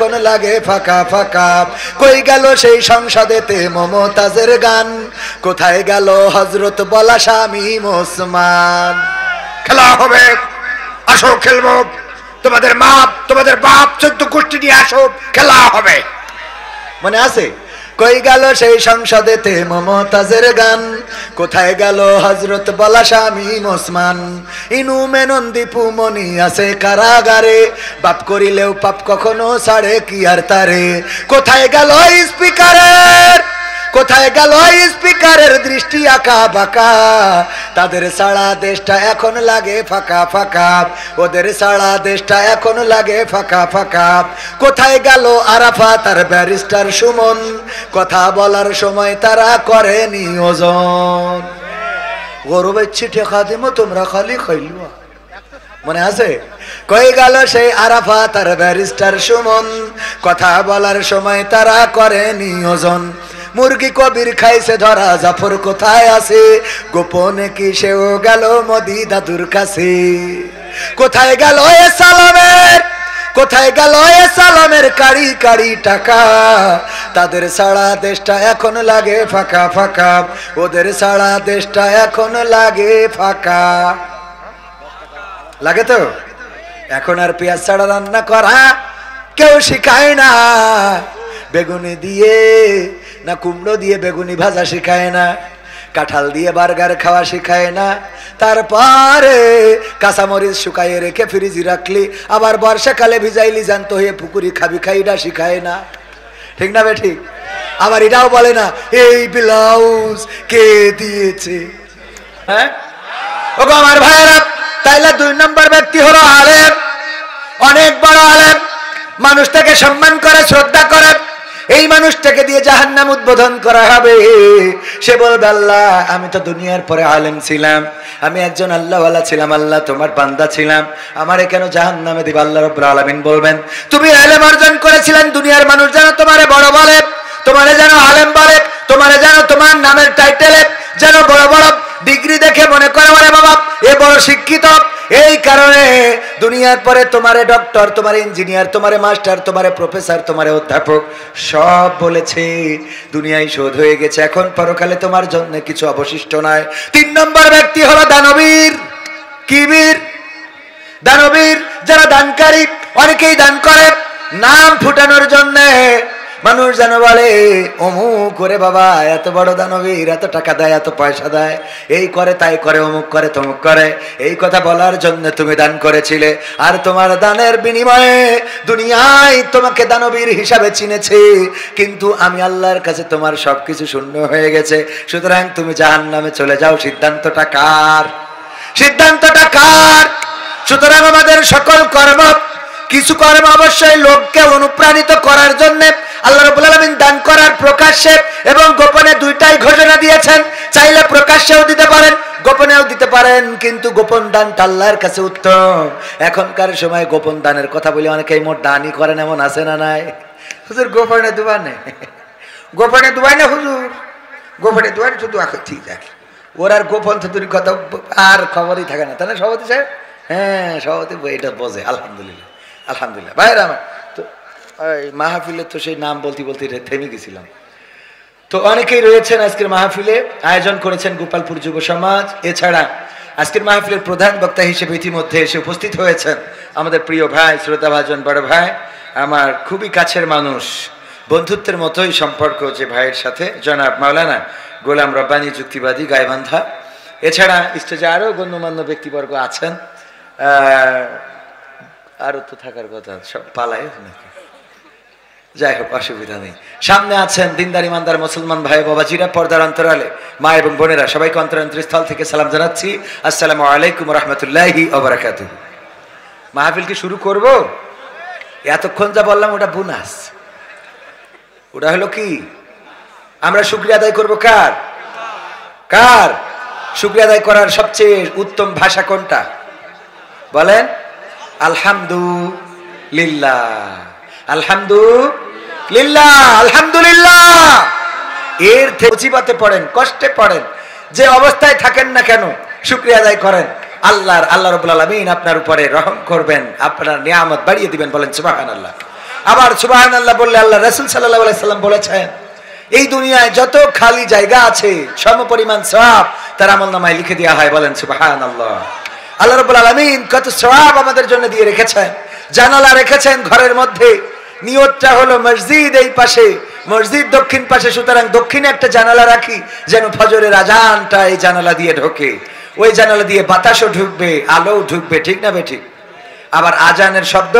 এখন লাগে ফাঁকা ফাঁকা। কই গেল সেই সংসদেতে মমতাজের গান, কোথায় গেল হযরত বলা শামীম ওসমান। খেলা হবে, আসো খেলবো, তোমাদের বাপ 14 গোষ্ঠী নিয়ে আসো, খেলা হবে। মনে আছে? কই গেল সেই সংসদেতে মমতাজের গান, কোথায় গেল হযরত বলা শামীম ওসমান। ইনু মেনন দীপু মনি আছে কারাগারে, বাপ করিলেও পাপ কখনো ছাড়ে কি আর তারে। কোথায় গেল স্পিকারের, কোথায় গেল স্পিকারের দৃষ্টি আঁকা বাঁকা, তাদের সারা দেশটা এখন লাগে ফাঁকা ফাঁকা, ওদের সারা দেশটা এখন লাগে ফাঁকা ফাঁকা। কোথায় গেল আরাফাত আর ব্যারিস্টার সুমন, কথা বলার সময় তারা করে নিয়োজন। গরবের ছিটে খাদিমো তোমরা খালি খাইলুয়া। মনে আছে? কই গেল সেই আরাফাত আর ব্যারিস্টার সুমন, কথা বলার সময় তারা করে নিয়োজন। মুরগি কবির খাইছে ধরা, জাফর কোথায় আছে, গোপনে কি সেও গেল মোদি দাদুর কাছে। কোথায় গেল এ সালামের, কোথায় গেল এ সালামের কাড়ি কাড়ি টাকা, তাদের সারা দেশটা এখন লাগে ফাঁকা ফাঁকা, ওদের সারা দেশটা এখন লাগে ফাঁকা। লাগে তো? এখন আর পেঁয়াজ ছাড়া রান্না করা কেউ শিখায় না, বেগুনি দিয়ে না কুমড়ো দিয়ে বেগুনি ভাজা শিখায় না, কাঁঠাল দিয়ে বার্গার খাওয়া শিখায় না, তারপরে কাঁচামরিচ শুকাইয়ে রেখে ফ্রিজে রাখলি আবার বর্ষাকালে ভিজাইলি জ্যান্ত হয়ে পুকুরি খাবি খাইটা শিখায় না। ঠিক না বে ঠিক? আবার এটাও বলে না এই ব্লাউজ কে দিয়েছে। হ্যাঁ ওগো আমার ভাইয়েরা, তাইলে 2 নম্বর ব্যক্তি হলো আলেম, অনেক বড় আলেম, মানুষটাকে সম্মান করে শ্রদ্ধা করে, এই মানুষটাকে দিয়ে জাহান্নাম উদ্বোধন করা হবে। সে বলবে আল্লাহ আমি তো দুনিয়ার পরে আলেম ছিলাম, আমি একজন আল্লাহওয়ালা ছিলাম, আল্লাহ তোমার বান্দা ছিলাম, আমারে কেন জাহান্নামে দিবা? আল্লাহ রাব্বুল আলামিন বলবেন তুমি ইলম অর্জন করেছিলেন, দুনিয়ার মানুষ যেন তোমারে বড় বলে, তোমারে যেন আলেম বলে, তোমারে যেন তোমার নামের টাইটেলে যেন বড় বড় ডিগ্রি দেখে মনে করে ওরে বাবা এ বড় শিক্ষিত। এই কারণে দুনিয়ার পরে তোমারে ডক্টর, তোমারে ইঞ্জিনিয়ার, তোমারে মাস্টার, তোমারে প্রফেসর, তোমারে অধ্যাপক সব বলেছে, দুনিয়ায় শোধ হয়ে গেছে, এখন পরকালে তোমার জন্য কিছু অবশিষ্ট নাই। 3 নম্বর ব্যক্তি হলো দানবীর। কি বীর? দানবীর, যারা দানকারী। অনেকেই দান করে নাম ফুটানোর জন্য, মানুষ যেন বলে অমুক করে বাবা এত বড় দানবীর, এত টাকা দেয়, এত পয়সা দেয়, এই করে তাই করে, অমুক করে তমুক করে, এই কথা বলার জন্য তুমি দান করেছিলে, আর তোমার দানের বিনিময়ে দুনিয়ায় তোমাকে দানবীর হিসাবে চিনেছে, কিন্তু আমি আল্লাহর কাছে তোমার সবকিছু শূন্য হয়ে গেছে, সুতরাং তুমি জাহান্নামে চলে যাও। সিদ্ধান্তটা কার? সিদ্ধান্তটা কার? সুতরাং আমাদের সকল কর্ম, কিছু কর্ম অবশ্যই লোককে অনুপ্রাণিত করার জন্য আল্লাহ রাব্বুল আলামিন দান করার প্রকাশ্যে এবং গোপনে দুইটাই ঘোষণা দিয়েছেন। চাইলে প্রকাশ্যেও দিতে পারেন, গোপনেও দিতে পারেন, কিন্তু গোপন দানটা আল্লাহর কাছে উত্তম। এখনকার সময় গোপন দানের কথা বলে অনেকেই মোট দানই করেন, এমন আছে না নাই? হুজুর গোপনে দুবা নেই, গোপনে দুবাই না হুজুর, গোপনে দুয়ার শুধু ঠিক আছে, ওর আর গোপন থুতুর কথা আর খবরই থাকে না, তাই না সভাপতি সাহেব? হ্যাঁ সভাপতি এটা বোঝে। আলহামদুলিল্লাহ, আলহামদুলিল্লাহ। ভাইরা আমার তো মাহফিলে তো সেই নাম বলতে বলতে থেমে গেছিলাম। তো অনেকেই রয়েছেন আজকের মাহফিলে, আয়োজন করেছেন গোপালপুর যুব সমাজ। এছাড়া আজকের মাহফিলের প্রধান বক্তা হিসেবে ইতিমধ্যে এসে উপস্থিত হয়েছেন আমাদের প্রিয় ভাই, শ্রদ্ধাভাজন বড় ভাই, আমার খুবই কাছের মানুষ, বন্ধুত্বের মতোই সম্পর্ক যে ভাইয়ের সাথে, জনাব মাওলানা গোলাম রব্বানী যুক্তিবাদী গাইবান্ধা। এছাড়া স্টেজে আরও গণ্যমান্য ব্যক্তিবর্গ আছেন, আরও তো থাকার কথা, সব পালায় নাকি, যাই হোক অসুবিধা নেই। সামনে আছেন দিনদার ইমানদার মুসলমান ভাই বাবাজিরা, পর্দার অন্তরালে মা এবং বোনেরা, সবাইকে অন্তরস্থল থেকে সালাম জানাচ্ছি। আসসালামু আলাইকুম রহমতুল্লাহি ওয়া বারাকাতুহু। মাহফিল কি শুরু করব? এতক্ষণ যা বললাম ওটা বোনাস, ওটা হলো কি? আমরা শুকরিয়া আদায় করব কার? কার? শুকরিয়া আদায় করার সবচেয়ে উত্তম ভাষা কোনটা বলেন? আলহামদুলিল্লাহ, আলহামদুলিল্লাহ, আলহামদুলিল্লাহ। এর থেকে মুসিবতে পড়েন, কষ্টে পড়েন, যে অবস্থায় থাকেন না কেন, শুকরিয়া আদায় করেন। আল্লাহ রাব্বুল আলামিন আপনার উপরে রহম করবেন, আপনার নিয়ামত বাড়িয়ে দিবেন। বলেন সুবহানাল্লাহ। আবার সুবহানাল্লাহ বললে আল্লাহ রাসূল সাল্লাল্লাহু আলাইহি সাল্লাম বলেছেন এই দুনিয়ায় যত খালি জায়গা আছে সমপরিমাণ সওয়াব তার আমলনামায় লিখে দেওয়া হয়। বলেন সুবহানাল্লাহ। আল্লাহ রাব্বুল আলামিন কত সওয়াব আমাদের জন্য দিয়ে রেখেছেন। জানালা রেখেছেন ঘরের মধ্যে, নিয়তটা হলো মসজিদ এই পাশে, মসজিদ দক্ষিণ পাশে, সুতরাং দক্ষিণে একটা জানালা রাখি যেন ফজরের আজানটা এই জানালা দিয়ে ঢোকে, ওই জানালা দিয়ে বাতাসও ঢুকবে, আলোও ঢুকবে, ঠিক না বেঠিক? আবার আজানের শব্দ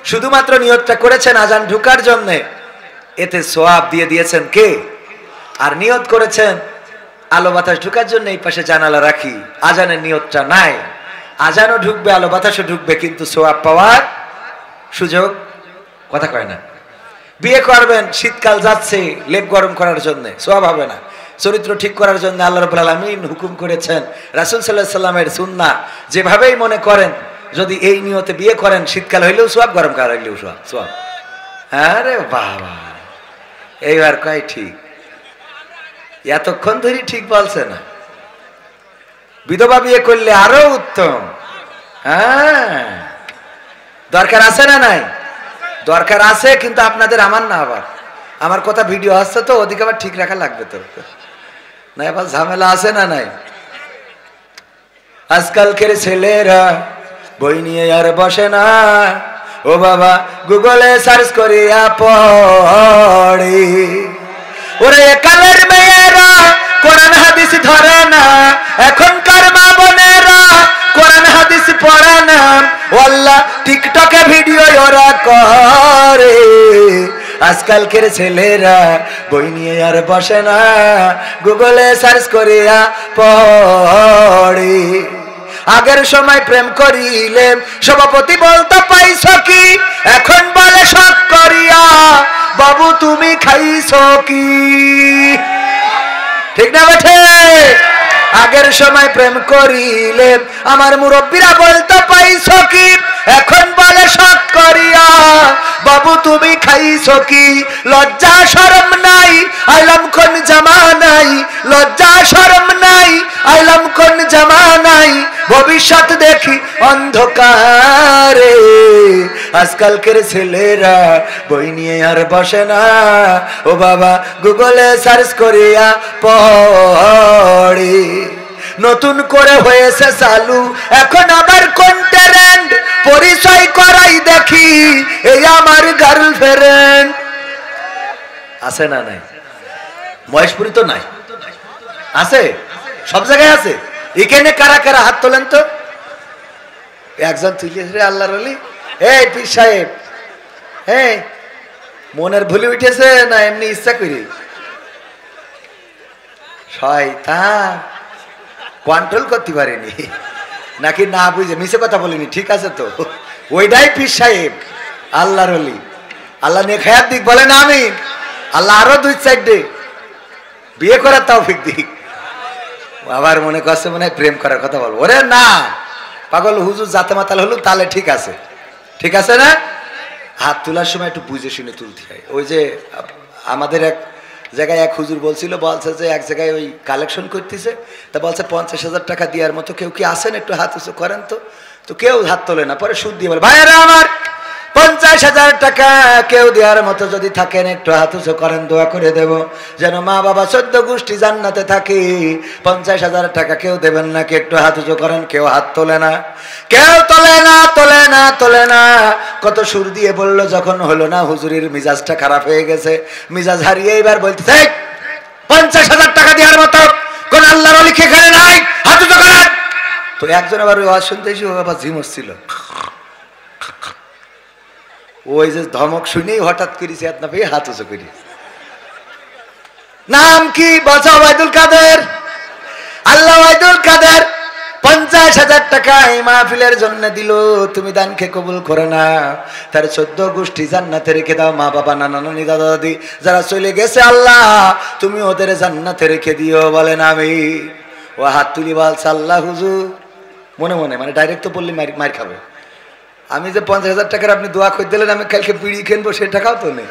শুধুমাত্র নিয়তটা করেছেন আজান ঢুকার জন্য, এতে সওয়াব দিয়ে দিয়েছেন কে? আর নিয়ত করেছেন আলো বাতাস ঢুকার জন্য এই পাশে জানালা রাখি, আজানের নিয়তটা নাই, আজানও ঢুকবে আলো বাতাসও ঢুকবে কিন্তু সওয়াব পাওয়ার সুযোগ কথা কয় না। বিয়ে করবেন, শীতকাল যাচ্ছে, লেপ গরম করার জন্য সওয়াব হবে না, চরিত্র ঠিক করার জন্য আল্লাহ রাব্বুল আলামিন হুকুম করেছেন, রাসূল সাল্লাল্লাহু আলাইহি সাল্লামের সুন্নাহ, যেভাবেই মনে করেন যদি এই নিয়তে বিয়ে করেন শীতকাল হইলেও সওয়াব, গরম কাল হইলেও সওয়াব। আরে বাবা, এইবার কয় ঠিক, এতক্ষণ ধরে ঠিক বলছে না। বিধবা বিয়ে করলে আরো উত্তম। হ্যাঁ, দরকার আছে না নাই? দরকার আছে, কিন্তু আপনাদের আমার না, আবার আমার কথা ভিডিও আসছে তো ওদিকে আবার ঠিক রাখা লাগবে তো, না আবার ঝামেলা আছে না নাই? আজকালকের ছেলেরা বই নিয়ে আর বসে না, ও বাবা গুগলে সার্চ করিয়া পড়ে। ওরে কালের মেয়েরা কোরআন হাদিস ধরে না, এখনকার মা বোনেরা কোরআন হাদিস পড়ে না, আল্লাহ টিকটকে ভিডিও ওরা করে। আজকালকের ছেলেরা বই নিয়ে আর বসে না, গুগলে সার্চ করিয়া পড়ে। আগের সময় প্রেম করিলে সভাপতি বলতো পাইছ কি, এখন বলে শখ করিয়া বাবু তুমি খাইছ কি, ঠিক না বেঠে? আগের সময় প্রেম করিলে আমার মুরব্বীরা বলতো পাইছ কি, এখন বলে শখ করিয়া বাবু তুমি খাইছ কি। লজ্জা শরম নাই আইলাম কোন জামানাই, লজ্জা শরম নাই আইলাম কোন জামানাই, ভবিষ্যৎ দেখি অন্ধকারে। আজকালকের ছেলেরা বই নিয়ে আর বসে না, ও বাবা গুগলে সার্চ করিয়া পড়ে। নতুন করে হয়েছে চালু এখন আবার কোন ট্রেন্ড, পরিচয় করাই দেখি এই আমার গার্লফ্রেন্ড। আছে না নাই? মহেশপুরি তো নাই, আছে, সব জায়গায় আছে। এখানে কারা কারা হাত তোলেন তো? একজন তুলিয়েছে আল্লাহর ওলি, এই পীর সাহেব, হ্যাঁ মনের ভুলে উঠেছে না এমনি ইচ্ছা করি? শয়তান, কন্ট্রোল করতে পারেনি নাকি না বুঝে মিছে কথা বলিনি? ঠিক আছে তো, ওইটাই পীর সাহেব আল্লাহর ওলি। আল্লাহ নেখায়াত দিক, বলে না আমি, আল্লাহ আরো 2-4 বিয়ে করার তৌফিক দিক। আবার মনে করছে মনে হয় প্রেম করার কথা বলবো। ওরে না পাগল, হুজুর জাতে মাতাল হলো তাহলে ঠিক আছে, ঠিক আছে না? হাত তোলার সময় একটু বুঝে শুনে তুলতে হয়। ওই যে আমাদের এক জায়গায় এক হুজুর বলছিল, বলছে যে এক জায়গায় ওই কালেকশন করতেছে, তা বলছে 50,000 টাকা দেওয়ার মতো কেউ কি আসেন, একটু হাত উঁচু করেন তো। তো কেউ হাত তোলে না, পরে সুদ দিয়ে বলে ভাইয়েরা আমার 50,000 টাকা কেউ দেওয়ার মতো যদি থাকেন একটু হাত উঁচু করেন, দোয়া করে দেব যেন মা বাবা 14 গোষ্ঠী জান্নাতে থাকে। 50,000 টাকা কেউ দেবেন নাকি? একটু হাত উঁচু করেন। কেউ হাত তোলে না, কেউ তোলে না, তোলে না, তোলে না। কত সুর দিয়ে বললো, যখন হলো না হুজুরের মিজাজটা খারাপ হয়ে গেছে, মিজাজ হারিয়ে এবার বলতেছে 50,000 টাকা দেওয়ার মতো কোন আল্লাহর ওলি এখানে নাই, হাত উঁচু করেন। তো একজন আবার ওই আওয়াজ শুনতে এসে আবার ঝিমুচ্ছিল, ওই যে ধমক শুনেই হঠাৎ করেছে হাত না পেয়ে হাত উঁচু করি। নাম কি? বলছে ওবায়দুল কাদের। আল্লাহ ওবায়দুল কাদের 50,000 টাকা এই মাহফিলের জন্য দিল, তুমি দান খেয়ে কবুল করে না, তার 14 গোষ্ঠী জান্নাতে রেখে দাও। মা বাবা নানা নানি দাদা দাদি যারা চলে গেছে আল্লাহ তুমি ওদের জান্নাতে রেখে দিও। বলেন আমি। ও হাত তুলি বলছে আল্লাহ হুজুর, মনে মনে, মানে ডাইরেক্ট তো বললে মার খাবে। আমি যে 50,000 টাকার আপনি দোয়া করে দিলেন, আমি কালকে বিড়ি কিনবো, সে টাকাও তো নেই।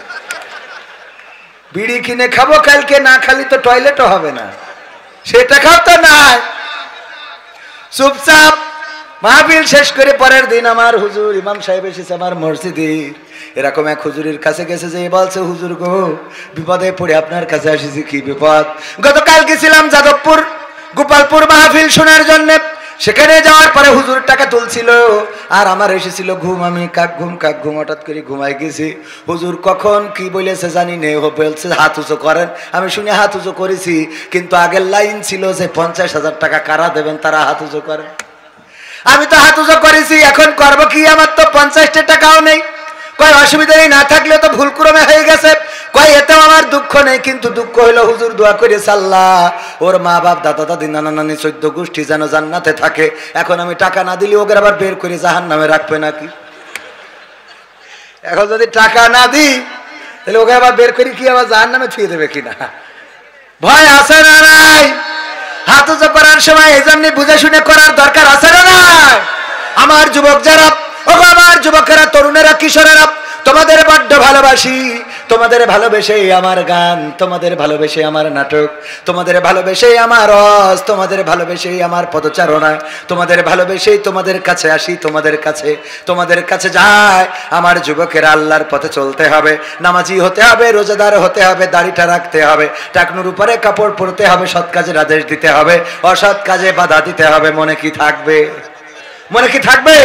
বিড়ি কিনে খাবো কালকে, না খালি তো টয়লেটও হবে না, সে টাকাও তো নাই। চুপচাপ মাহফিল শেষ করে পরের দিন আমার হুজুর ইমাম সাহেব এসেছে আমার মসজিদে, এরকম এক হুজুরের কাছে গেছে, যে বলছে, হুজুর গো, বিপদে পড়ে আপনার কাছে আসিছি। কি বিপদ? গতকাল গেছিলাম যাদবপুর গোপালপুর মাহফিল শোনার জন্য। সেখানে যাওয়ার পরে হুজুর টাকা তুলছিল, আর আমার এসেছিল ঘুম। আমি কাক ঘুম হঠাৎ করে ঘুমাই গেছি। হুজুর কখন কি বলেছে জানি নে, বলছে হাত উঁচু করেন। আমি শুনে হাত উঁচু করেছি, কিন্তু আগের লাইন ছিল যে 50,000 টাকা কারা দেবেন তারা হাত উঁচু করেন। আমি তো হাত উঁচু করেছি, এখন করবো কি? আমার তো 50 টাকাও নেই। কয় অসুবিধা নেই, না থাকলেও তো ভুল ক্রমে হয়ে গেছে। কয় এতেও আমার দুঃখ নেই, কিন্তু দুঃখ হইলো হুজুর দোয়া করেছে আল্লাহ ওর মা বাপ দাদা দাদি নানা নানি 14 গোষ্ঠী যেন জান্নাতে থাকে। এখন আমি টাকা না দিলে ওকে আবার বের করে জাহান্নামে রাখবে নাকি? এখন যদি টাকা না দিই তাহলে ওকে আবার বের করে কি আবার জাহান্নামে থুয়ে দেবে কিনা? ভয় আছে না নাই? হাত উঁচু করার সময় এই জন্য বুঝে শুনে করার দরকার আছে না নাই? আমার যুবক যারা, ও আমার যুবকেরা, তরুণেরা, কিশোরেরা, তোমাদের বড্ড ভালোবাসি। তোমাদের ভালোবেসেই আমার গান, তোমাদের ভালোবেসে আমার নাটক, তোমাদের ভালোবেসেই আমার রস, তোমাদের ভালোবেসেই আমার পদচারণা, তোমাদের ভালোবেসেই তোমাদের কাছে আসি, তোমাদের কাছে যায়। আমার যুবকেরা, আল্লাহর পথে চলতে হবে, নামাজি হতে হবে, রোজাদার হতে হবে, দাড়িটা রাখতে হবে, টাকনুর উপরে কাপড় পরতে হবে, সৎ কাজের আদেশ দিতে হবে, অসৎ কাজে বাধা দিতে হবে। মনে কি থাকবে? মনে কি থাকবে?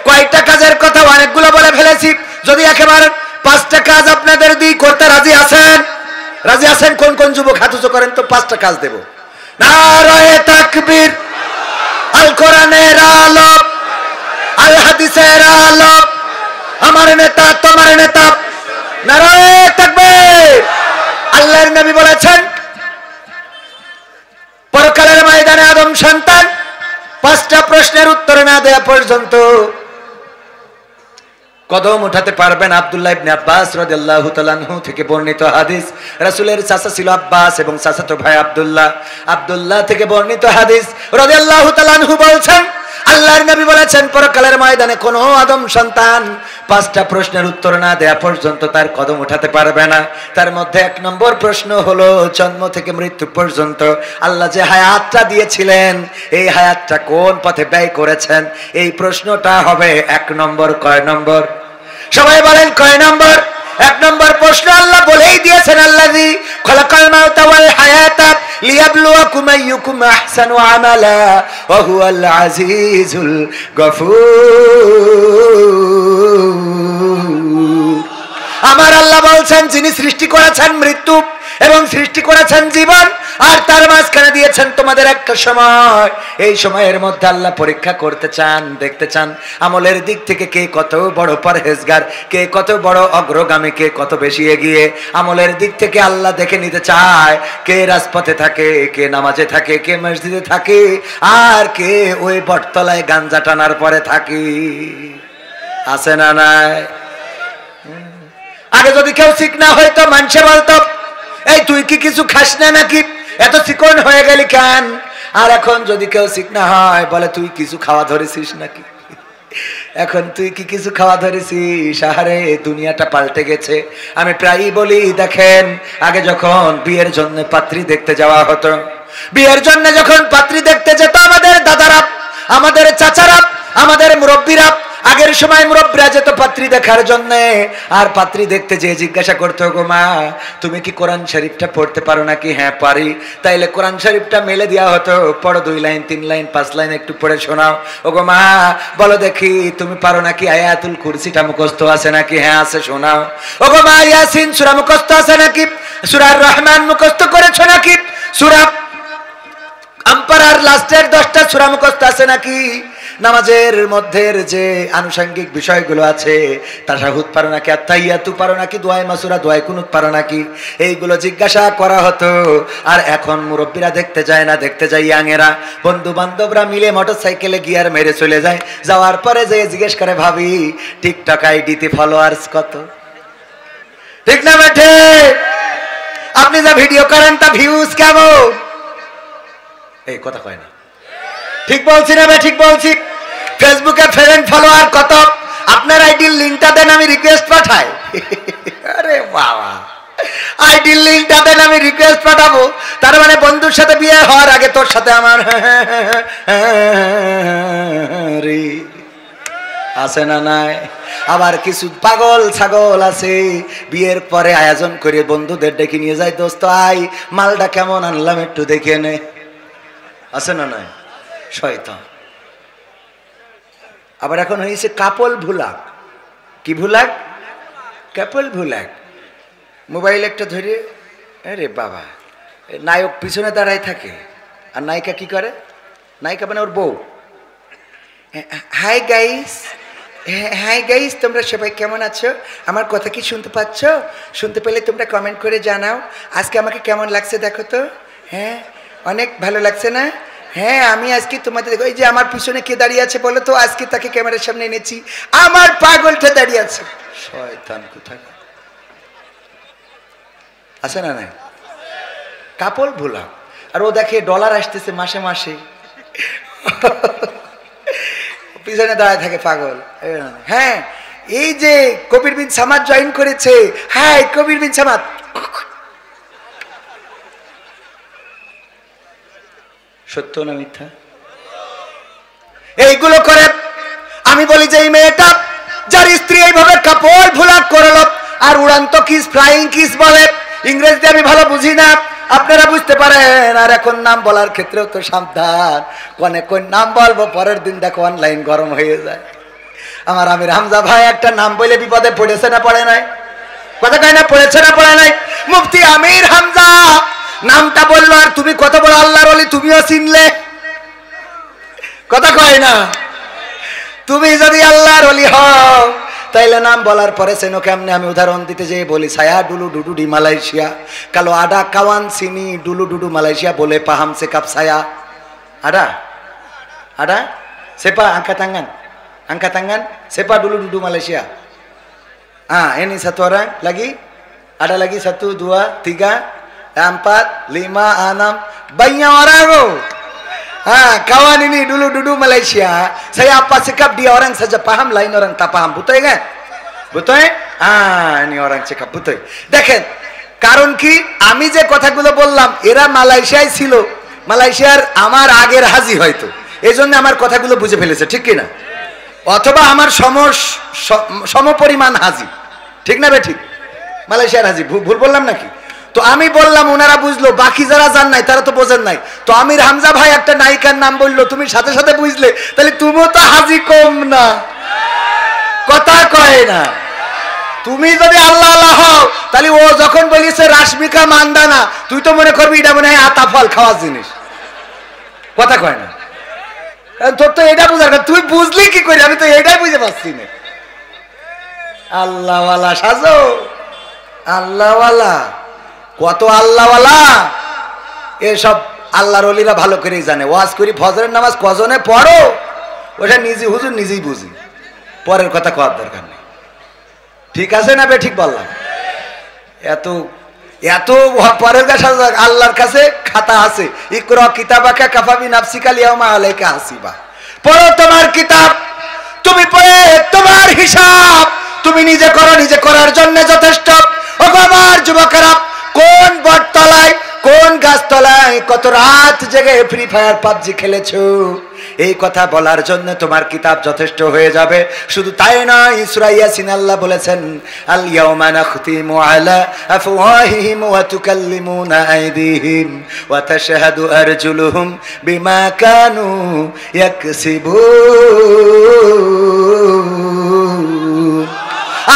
কয়েকটা কাজের কথা অনেকগুলো বলে ফেলেছি। যদি একেবারে 5টা কাজ আপনাদের দিই, করতে রাজি আছেন? রাজি আছেন? কোন কোন যুবক হাত উঁচু করেন তো, 5টা কাজ দেব। নারায়ে তাকবীর, আল কোরআনের আলো, আল হাদিসের আলো, আমার নেতা তোমার নেতা, নারায়ে তাকবীর। আল্লাহর নবী বলেছেন, পরকালের ময়দানে আদম সন্তান 5টা প্রশ্নের উত্তর না দেয়া পর্যন্ত কদম উঠাতে পারবেন। আব্দুল্লাহ ইবনে আব্বাস রাদিয়াল্লাহু তাআলা আনহু থেকে বর্ণিত হাদিস। রাসূলের চাচা ছিল আব্বাস এবং চাচাতো ভাই আব্দুল্লাহ থেকে বর্ণিত হাদিস। রাদিয়াল্লাহু তাআলা আনহু বলছেন, আল্লাহর নবী বলেছেন, পরকালের ময়দানে কোনো আদম সন্তান 5টা প্রশ্নের উত্তর না দেয়া পর্যন্ত তার কদম উঠাতে পারবে না। তার মধ্যে 1 নম্বর প্রশ্ন হলো, জন্ম থেকে মৃত্যু পর্যন্ত আল্লাহ যে হায়াতটা দিয়েছিলেন, এই হায়াতটা কোন পথে ব্যয় করেছেন? এই প্রশ্নটা হবে 1 নম্বর। কয় নম্বর? সবাই বলেন কয় নম্বর? 1 নম্বর প্রশ্ন আল্লাহ বলেই দিয়েছেন, আল্লাযী খালাকাল মাউতা ওয়াল হায়াতা লিয়াবলুয়াকুম আইয়ুকুম আহসানু আমালা ওয়া হুয়াল আজিজুল গফুর। আমার আল্লাহ বলছেন, যিনি সৃষ্টি করেছেন মৃত্যু এবং সৃষ্টি করেছেন জীবন, আর তার মাঝখানে দিয়েছেন তোমাদের একটা সময়। এই সময়ের মধ্যে আল্লাহ পরীক্ষা করতে চান, দেখতে চান আমলের দিক থেকে কে কত বড় পরহেজগার, কে কত বড় অগ্রগামী, কে কত বেশি এগিয়ে। আমলের দিক থেকে আল্লাহ দেখে নিতে চায় কে রাজপথে থাকে, কে নামাজে থাকে, কে মসজিদে থাকে, আর কে ওই বটতলায় গাঞ্জা টানার পরে থাকে। আছে না নাই? আগে যদি কেউ ঠিক না হয়তো মানুষে বলতো, এই তুই কি কিছু খাস না নাকি, এত চিকন হয়ে গেলি কেন? আর এখন যদি কেউ ঠিক না হয় বলে, তুই কিছু খাওয়া ধরেছিস নাকি? এখন তুই কি কিছু খাওয়া ধরেছিস? আহারে, দুনিয়াটা পাল্টে গেছে। আমি প্রায়ই বলি, দেখেন, আগে যখন বিয়ের জন্য পাত্রী দেখতে যাওয়া হতো, বিয়ের জন্য যখন পাত্রী দেখতে যেত আমাদের দাদারা, আমাদের চাচারা, আমাদের মুরব্বীরা, আগের সময় মুরব্বীরা যেত পাত্রী দেখার জন্য, আর পাত্রী দেখতে যেয়ে জিজ্ঞাসা করতো, গো মা, তুমি কি কোরআন শরীফটা পড়তে পারো নাকি? হ্যাঁ পারি। তাইলে কোরআন শরীফটা মেলে দেওয়া হতো, পড়ো 2 লাইন 3 লাইন 5 লাইন একটু পড়ে শোনাও। ও গো মা, বলো দেখি তুমি পারো নাকি? আয়াতুল কুরসিটা মুখস্থ আছে নাকি? হ্যাঁ আছে, শোনাও। ও গো মা, ইয়াসিন সূরা মুখস্থ আছে নাকি? সূরা আর রহমান মুখস্থ করেছো নাকি? সূরা আম্পারার লাস্টের 10টা সূরা মুখস্থ আছে নাকি? নামাজের মধ্যের যে আনুষঙ্গিক বিষয়গুলো আছে, তাশাহুদ পারো নাকি? আত্তাহিয়াতু পারো নাকি? দোয়ায়ে মাসুরা, দোয়ায়ে কুনুত পারো নাকি? এইগুলো জিজ্ঞাসা করা হতো। আর এখন মুরব্বীরা দেখতে যায় না, দেখতে যায় ইয়াংয়েরা, বন্ধু বান্ধবরা মিলে মোটরসাইকেলে গিয়ার মেরে চলে যায়। যাওয়ার পরে যে জিজ্ঞেস করে, ভাবি টিকটক আইডিতে ফলোয়ার্স কত? ঠিক না বেঠে? আপনি যা ভিডিও করেন তা ভিউজ কেমন? এই কথা কয় না। ঠিক বলছি না? ঠিক বলছি। ফেসবুকে ফ্রেন্ড ফলোয়ার কত? আপনার আইডির লিঙ্কটা দেন, আমি রিকোয়েস্ট পাঠাই। আরে বাবা, আইডির লিঙ্কটা দেন, আমি রিকোয়েস্ট পাঠাবো। তার মানে বন্ধুর সাথে বিয়ে হওয়ার আগে তোর সাথে আমার রে আছে না নাই? আবার কিছু পাগল ছাগল আছে বিয়ের পরে আয়োজন করে বন্ধুদের ডেকে নিয়ে যায়, দোস্ত আই মালটা কেমন আনলাম একটু দেখে নে। আছে না নাই? শয়তান। আবার এখন হয়েছে কাপল ভুলাক। কি ভুলাক? কাপল ভুলাক। মোবাইল একটা ধরে, আরে বাবা, নায়ক পিছনে দাঁড়ায় থাকে আর নায়িকা কি করে? নায়িকা মানে ওর বউ। হাই গাইস, হাই গাইস, তোমরা সবাই কেমন আছো? আমার কথা কি শুনতে পাচ্ছ? শুনতে পেলে তোমরা কমেন্ট করে জানাও আজকে আমাকে কেমন লাগছে দেখো তো। হ্যাঁ, অনেক ভালো লাগছে না? হ্যাঁ, আমি আজকে তোমাদের দেখো, এই যে আমার পিছনে কে দাঁড়িয়ে আছে বলো তো, আজকে তাকে ক্যামেরার সামনে এনেছি, আমার পাগলটা দাঁড়িয়ে আছে। শয়তান কোথায় আছে না নাই? কাপড় ভোলা। আর ও দেখে ডলার আসতেছে মাসে মাসে, পিছনে দাঁড়ায় থাকে পাগল। হ্যাঁ, এই যে কবির বিন সামাদ জয়েন করেছে, হ্যাঁ কবির বিন সামাদ। সত্য না মিথ্যা? এইগুলো করে আমি বলি যে এই মেয়েটা যার স্ত্রী এইভাবে কাপড় ভোলা করলো আর উড়ান্ত কিস, ফ্লাইং কিস বলে, ইংরেজিতে আমি ভালো বুঝি না, আপনারা বুঝতে পারেন। আর এখন নাম বলার ক্ষেত্রেও তো সাবধান, কোন নাম বলবো পরের দিন দেখো অনলাইন গরম হয়ে যায়। আমার আমির হামজা ভাই একটা নাম বলে বিপদে পড়েছে না পড়ে নাই? কথা কয় না, পড়েছে না পড়ে নাই? মুফতি আমির হামজা নামটা বললো আর তুমি কত বড় আল্লাহর ওলি তুমিও চিনলে। কথা কয় না? তুমি যদি আল্লাহর ওলি হও তাইলে নাম বলার পরে চেনো কেমনে? আমি উদাহরণ দিতে যেয়ে বলি, ছায়া ডুলু ডুডু ডি মালয়েশিয়া, কালো আডা কাওয়ান সিনি ডুলু ডুডু মালয়েশিয়া বলে পাহাম সে কাপ ছায়া আডা আডা সেপা angkat tangan sepa dulu duduk Malaysia. Ini satu orang lagi, ada lagi 1 2 3 4 5 6 banyak orang loh. Kawan ini dulu duduk Malaysia, saya apa sikap dia orang saja paham, lain orang tak paham, betul kan? Betul? Ini orang cakap betul. দেখেন কারণ কি, আমি যে কথাগুলো বললাম এরা মালয়েশিয়ায় ছিল, মালয়েশিয়ার আমার আগের হাজি হয়তো, এজন্য আমার কথাগুলো বুঝে ফেলেছে, ঠিক কি না? অথবা আমার সমপরিমাণ হাজি, ঠিক না বে ঠিক? মালয়েশিয়ার হাজি, ভুল বললাম নাকি? তো আমি বললাম ওনারা বুঝলো, বাকি যারা জান নাই তারা তো বোঝেন নাই। তো আমির হামজা ভাই একটা নায়িকার নাম বললো, তুমি সাথে সাথে বুঝলে, তাহলে তুমিও তো হাজি কম না। কথা কয় না? তুমি যদি আল্লাহ আল্লাহ হও তাহলে ও যখন বলিছে রাশমিকা মান্দানা, তুই তো মনে করবি এটা মনে হয় আতা ফল খাওয়ার জিনিস। কথা কয় না? তোর তো এটা বুঝার কথা, তুই বুঝলি কি করে? আমি তো এটাই বুঝে পাচ্ছি না। আল্লাহওয়ালা সাজো, আল্লাহওয়ালা, কত আল্লাহওয়ালা, এসব আল্লাহর ওলিরা ভালো করেই জানে। ওয়াজ করি ফজরের নামাজ কজনে পড়ো, ওটা নিজে হুজুর নিজেই বুঝি, পরের কথা কওয়ার দরকার নেই। ঠিক আছে না বে ঠিক বললাম? এত এত পরের কাছে আল্লাহর কাছে খাতা আছে, ইকরা কিতাবাকা কাফা বিনাফসিকা আল-ইয়াওমা আলাইকা হাসিবা। পড়ো তোমার কিতাব, তুমি পড়ে তোমার হিসাব তুমি নিজে করো, নিজে করার জন্য যথেষ্ট। ওগো আমার যুবকেরা, কোন বটতলায় কোন গাছতলায় কত রাত জেগে ফ্রি ফায়ার পাবজি খেলেছো, এই কথা বলার জন্য তোমার কিতাব যথেষ্ট হয়ে যাবে। শুধু তাই নয়, সূরা ইয়াসিন আল্লাহ বলেছেন, আল ইয়াওমা নাখতিমু আলা আফওয়াহিহিম ওয়া তুকাল্লিমুনা আইদিহিম ওয়া তাশহাদু আরজুলুহুম বিমা কানু ইয়াকসিবুন।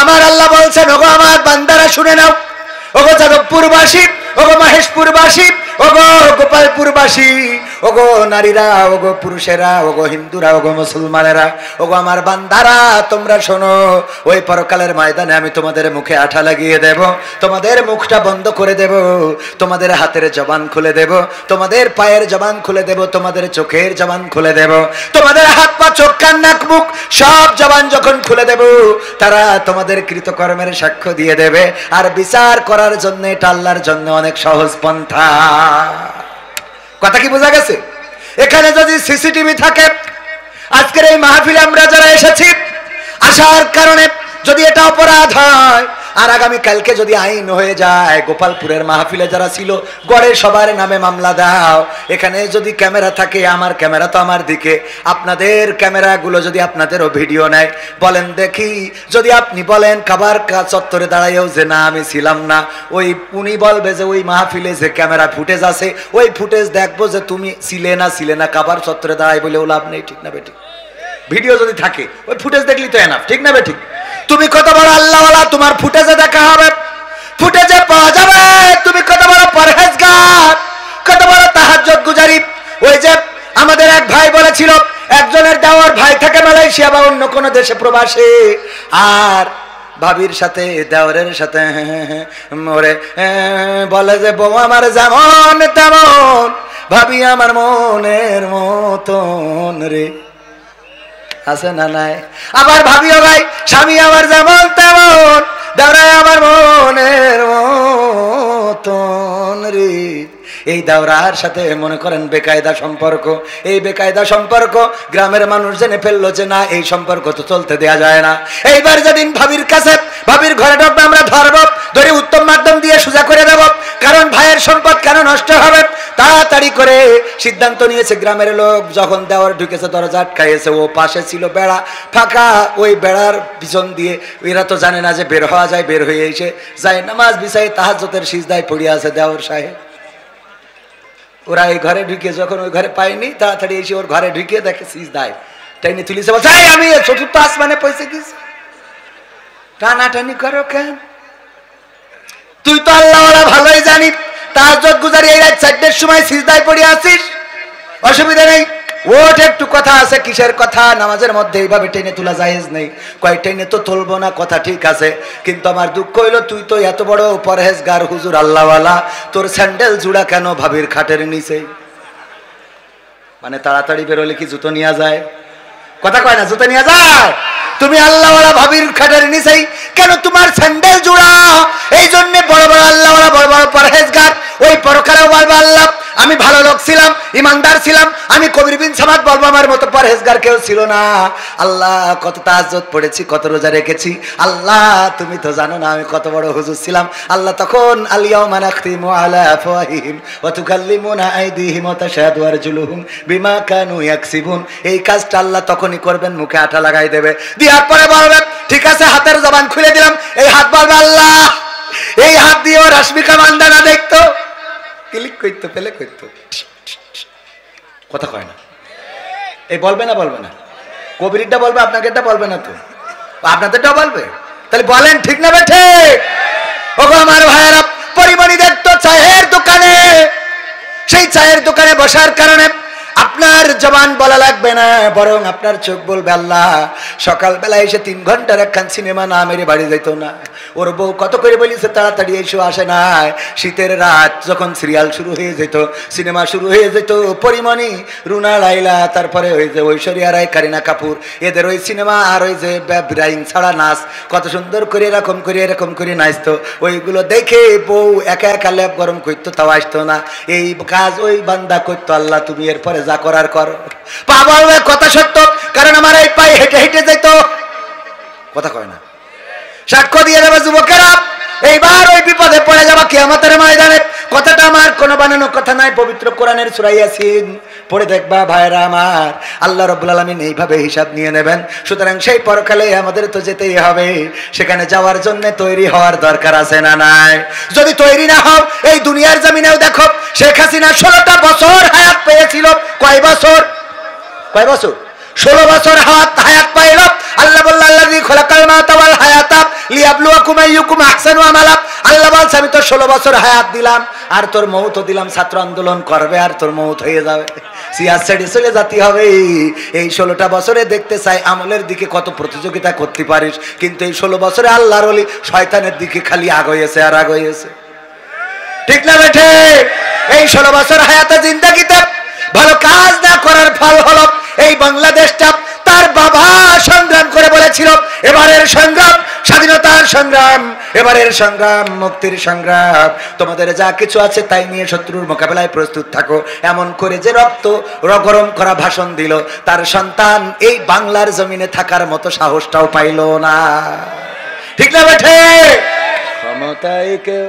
আমার আল্লাহ বলছেন, ওগো আমার বান্দারা শুনে নাও, ওগো যাদবপুরবাসী, ওগো মহেশপুরবাসী, ওগো গোপালপুরবাসী, ওগো নারীরা, ওগো পুরুষেরা, ওগো হিন্দুরা, ওগো মুসলমানেরা, ওগো আমার বান্দারা, তোমরা শোনো, ওই পরকালের ময়দানে আমি তোমাদের মুখে আঠা লাগিয়ে দেব, তোমাদের মুখটা বন্ধ করে দেব, তোমাদের হাতের জবান খুলে দেব, তোমাদের পায়ের জবান খুলে দেব, তোমাদের চোখের জবান খুলে দেব, তোমাদের হাত পা চোখ কান নাক মুখ সব জবান যখন খুলে দেব, তারা তোমাদের কৃতকর্মের সাক্ষ্য দিয়ে দেবে। আর বিচার করার জন্য এটা আল্লাহর জন্য অনেক সহজ পন্থা। কথা কি বোঝা গেছে? এখানে যদি সিসিটিভি থাকে, আজকের এই মাহফিলে আমরা যারা এসেছি, আসার কারণে যদি এটা অপরাধ হয়, আর আগামী কালকে যদি আইন হয়ে যায় গোপালপুরের মাহফিলে যারা ছিল গড়ে সবার নামে মামলা দাও। এখানে যদি ক্যামেরা থাকে, আমার ক্যামেরা তো আমার দিকে, আপনাদের ক্যামেরাগুলো যদি আপনাদেরও ভিডিও নেয়, বলেন দেখি, যদি আপনি বলেন কাবার চত্বরে দাঁড়াইও যে না আমি ছিলাম না, ওই উনি বলবে যে ওই মাহফিলে যে ক্যামেরা ফুটেজ আছে ওই ফুটেজ দেখবো যে তুমি ছিলে না কাবার চত্বরে দাঁড়াই বলেও লাভ নেই। ঠিক না বেঠিক? ভিডিও যদি থাকে ওই ফুটেজ দেখলি তো এনাফ। ঠিক না বেঠিক? তুমি কত বড় আল্লাহওয়ালা তোমার ফুটেজে দেখা হবে, ফুটেজে পাওয়া যাবে তুমি কত বড় পরহেজগার, কত বড় তাহাজ্জুদ গুজারি। ওই যে আমাদের এক ভাই বলেছিল একজনের দেওয়ার ভাই থাকে মালয়েশিয়া বা অন্য কোন দেশে প্রবাসে, আর ভাবির সাথে দেওরের সাথে মরে বলে যে বউ আমার যেমন তেমন, ভাবি আমার মনের মতন রে, আছে না নাই? আবার ভাবিও ভাই স্বামী আমার যেমন তেমন, দেওরাই আমার মনের মতন রে। এই দাওরার সাথে মনে করেন বেকায়দা সম্পর্ক, এই বেকায়দা সম্পর্ক গ্রামের মানুষ জেনে ফেললো যে না এই সম্পর্ক তো চলতে দেয়া যায় না। এইবার যেদিন ভাবির কাছে ভাবির ঘরে ঢুকবে আমরা ধরবো, ধরে উত্তম মাধ্যম দিয়ে সোজা করে দেব, কারণ ভাইয়ের সম্পদ কেন নষ্ট হবে। তাড়াতাড়ি করে সিদ্ধান্ত নিয়েছে গ্রামের লোক, যখন দেওয়ার ঢুকেছে দরজা আটকাইছে, ও পাশে ছিল বেড়া ফাঁকা, ওই বেড়ার পিছন দিয়ে এরা তো জানে না যে বের হওয়া যায়, বের হয়ে এসে যায় নামাজ বিছাই তাহাজ্জুদের সিজদায় পড়ে আছে দেওর সাহেব। ওরা এই ঘরে ঢুকে যখন ওই ঘরে পায়নি, তাড়াতাড়ি এসে ওর ঘরে ঢুকে দেখে সিজদায় টাইনি তুলিছে, বলছে আমি চতুর্থ আসমানে পৌঁছে গেছি। টানাটানি করো কেন? তুই তো আল্লাহওয়ালা ভালোই জানি, তাহাজ্জুদ গুজারি এই রাত 4টার সময় সিজদায় পড়ে আছিস, অসুবিধা নেই। ওট একটু কথা আছে, কিসের কথা? নামাজের মধ্যে এইভাবে টেনে তোলা জায়েজ নেই। কয় টেনে তো তুলবো না, কথা ঠিক আছে, কিন্তু আমার দুঃখ হইলো তুই তো এত বড় পরহেজগার হুজুর আল্লাহওয়ালা, তোর স্যান্ডেল জুড়া কেন ভাবির খাটের নিচে? মানে তাড়াতাড়ি বেরোলে কি জুতো নিয়ে যায়? কথা কয় না, জুতো নিয়ে যায়। তুমি আল্লাহওয়ালা ভাবির খাটের নিচেই কেন তোমার স্যান্ডেল জুড়া? এই জন্য বড় বড় আল্লাহওয়ালা বড় বড় পরহেজগার ওই পরকালেও বলবে আল্লাহ আমি ভালো লোক ছিলাম, ইমানদার ছিলাম, আমি কবির বিন সামাদ বলবো আমার মতো পরহেজগার কেউ ছিল না। আল্লাহ কত তাহাজ্জুদ পড়েছি, কত রোজা রেখেছি, আল্লাহ তুমি তো জানো না আমি কত বড় হুজুর ছিলাম। আল্লাহ তখন আল-ইয়াউমা নাখতিমু আলা আফওয়াহিহিম ওয়া তুকাল্লিমুনা আইদিহিম ওয়া তাশহাদু আরজুলুহুম বিমা কানু ইয়াকসিবুন। এই কাজটা আল্লাহ তখনই করবেন, মুখে আঠা লাগাই দেবে, দেওয়ার পরে বলবেন ঠিক আছে হাতের জবান খুলে দিলাম। এই হাত বলবে আল্লাহ এই হাত দিয়ে ও রাশমিকা মান্দানা দেখতো, ক্লিক করতো, পেলে করতো, কথা কয় না। এই বলবে না, বলবে না, কবিরটা বলবে, আপনাকেটা বলবে না, তো আপনাদেরটা বলবে। তাহলে বলেন ঠিক না বেঠে? ওগো আমার ভাইয়েরা, পরিমণি দেখতো চায়ের দোকানে, সেই চায়ের দোকানে বসার কারণে আপনার জবান বলা লাগবে না, বরং আপনার চোখ বলবে আল্লাহ সকালবেলা এসে 3 ঘন্টার একখান সিনেমা না মেরে বাড়ি যেত না। ওর বউ কত করে বলিছে তাড়াতাড়ি এসে আসে না। শীতের রাত যখন সিরিয়াল শুরু হয়ে যেত, সিনেমা শুরু হয়ে যেত, পরিমণি, রুনা লাইলা, তারপরে ওই যে ঐশ্বরিয়া রায়, কারিনা কাপুর, এদের ওই সিনেমা আর ওই যে ব্রাইং ছাড়া নাচ, কত সুন্দর করে এরকম করে নাচতো, ওইগুলো দেখে বউ একা একা ল্যাপ গরম করতো, তাও আসতো না। এই কাজ ওই বান্দা করতো, আল্লাহ তুমি এরপরে যা করার করো। পা বলবে কথা সত্য, কারণ আমার এই পায়ে হেঁটে হেঁটে যেত, কথা কয় না। সাক্ষ্য দিয়ে দেবে যুবকেরা, এইবার ওই বিপদে পড়ে যাবা কিয়ামতের ময়দানে। কথাটা আমার কোনো বানানো কথা নাই, পবিত্র কোরআনের সূরা ইয়াসিন পড়ে দেখবা ভাইরা আমার, আল্লাহ রাব্বুল আলামিন এইভাবে হিসাব নিয়ে নেবেন। সুতরাং সেই পরকালে আমাদের তো যেতেই হবে, সেখানে যাওয়ার জন্য তৈরি হওয়ার দরকার আছে না নাই? যদি তৈরি না হও, এই দুনিয়ার জমিনেও দেখো শেখ হাসিনা 16টা বছর হায়াত পেয়েছিল। কয় বছর? 16 বছর হায়াত পাইল। আল্লাহ বলল আল্লাযী খালাকাল মাউতা ওয়াল হায়াতা লিয়াবলুয়াকুম আইয়ুকুম আহসানু আমালা। আল্লাহ বলছে আমি তো 16 বছর হায়াত দিলাম, আর তোর মৌত দিলাম। ছাত্র আন্দোলন করবে আর তোর মৌত হয়ে যাবে, সিয়ার ছেড়ে চলে যেতে হবে। এই 16টা বছরে দেখতে চাই আমলের দিকে কত প্রতিযোগিতা করতে পারিস, কিন্তু এই 16 বছরে আল্লাহর ওলি শয়তানের দিকে খালি আগাইছে আর আগাইছে, ঠিক না বেঠে? এই 16 বছর হায়াতে জিন্দেগিতে ভালো কাজ না করার ফল হলো এই বাংলাদেশটা। তার বাবা সংগ্রাম করে বলেছিল এবারের সংগ্রাম স্বাধীনতার সংগ্রাম, এবারের সংগ্রাম মুক্তির সংগ্রাম। তোমাদের যা কিছু আছে তাই নিয়ে শত্রুর মোকাবেলায় প্রস্তুত থাকো। এমন করে যে রক্ত গরম করা ভাষণ দিল, তার সন্তান এই বাংলার জমিনে থাকার মতো সাহসটাও পাইল না, ঠিক না বেঠে? ক্ষমতায় কেউ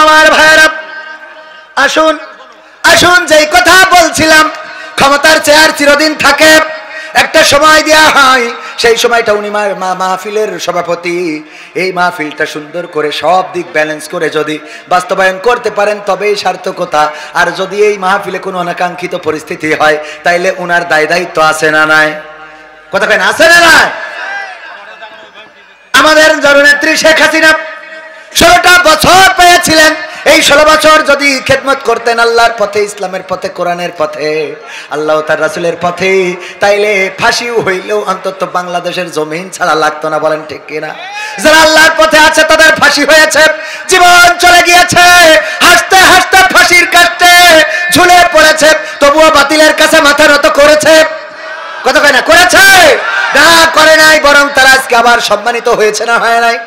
আমার ভাইরা আসুন আসুন, যেই কথা বলছিলাম ক্ষমতার চেয়ার চিরদিন থাকে, একটা সময় দেয়া হয়, সেই সময়টা উনি মাহফিলের সভাপতি। এই মাহফিলটা সুন্দর করে সব দিক ব্যালেন্স করে যদি বাস্তবায়ন করতে পারেন তবেই সার্থকতা। আর যদি এই মাহফিলে কোনো অনাকাঙ্ক্ষিত পরিস্থিতি হয় তাইলে উনার দায় দায়িত্ব আছে না নাই? কথা কেন আছে না নাই? আমাদের জননেত্রী শেখ হাসিনা 16টা বছর পেয়েছিলেন। এই 16 বছর যদি খেদমত করতেন আল্লাহর পথে, ইসলামের পথে, কোরআনের পথে, আল্লাহ তার রাসূলের পথে, তাইলে ফাঁসিও হইলেও অন্তত বাংলাদেশের জমিন ছাড়া লাগতো না। বলেন ঠিক কিনা? যারা আল্লাহর পথে আছে তাদের ফাঁসি হয়েছে, জীবন চলে গিয়েছে, হাসতে হাসতে ফাঁসির কাষ্টে ঝুলে পড়েছে, তবুও বাতিলের কাছে মাথা নত করেছে। কথা কয় না? করেছে না? করে নাই, বরং তারা আজকে আবার সম্মানিত হয়েছে না হয় নাই?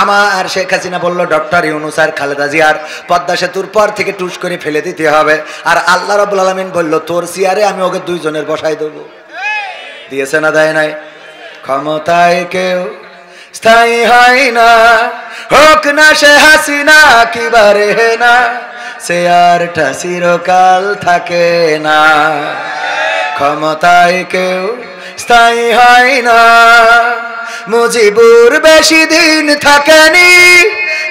আমার শেখ হাসিনা বলল ডক্টর ইউনূস আর খালেদা জিয়ার পদ্মা সেতুর পর থেকে টুস করে ফেলে দিতে হবে, আর আল্লাহ রাব্বুল আলামিন বলল তোর চেয়ারে আমি ওকে দুইজনের বসাই দেবো। দিয়েছে না দেয় নাই? ক্ষমতায় কেউ স্থায়ী হয় না, হোক না সে হাসিনা কিবারে না, চেয়ারটা চিরকাল থাকে না। ক্ষমতায় কেউ স্থায়ী হয় না, মুজিবুর বেশি দিন থাকেনি,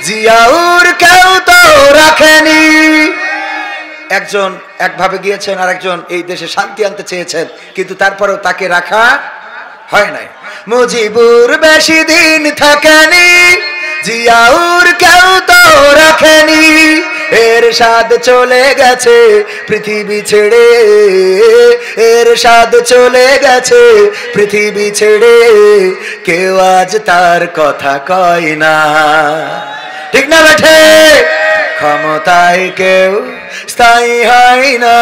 জিয়াউর কেউ তো রাখেনি। একজন একভাবে গিয়েছেন আর একজন এই দেশে শান্তি আনতে চেয়েছেন, কিন্তু তারপরেও তাকে রাখা হয় নাই। মুজিবুর বেশি দিন থাকেনি, জিয়াউর কেউ তো রাখেনি। এরশাদ চলে গেছে পৃথিবী ছেড়ে, এরশাদ চলে গেছে পৃথিবী ছেড়ে, কেউ আজ তার কথা কয় না। ঠিক না বেঠে? ক্ষমতায় কেউ স্থায়ী হয় না,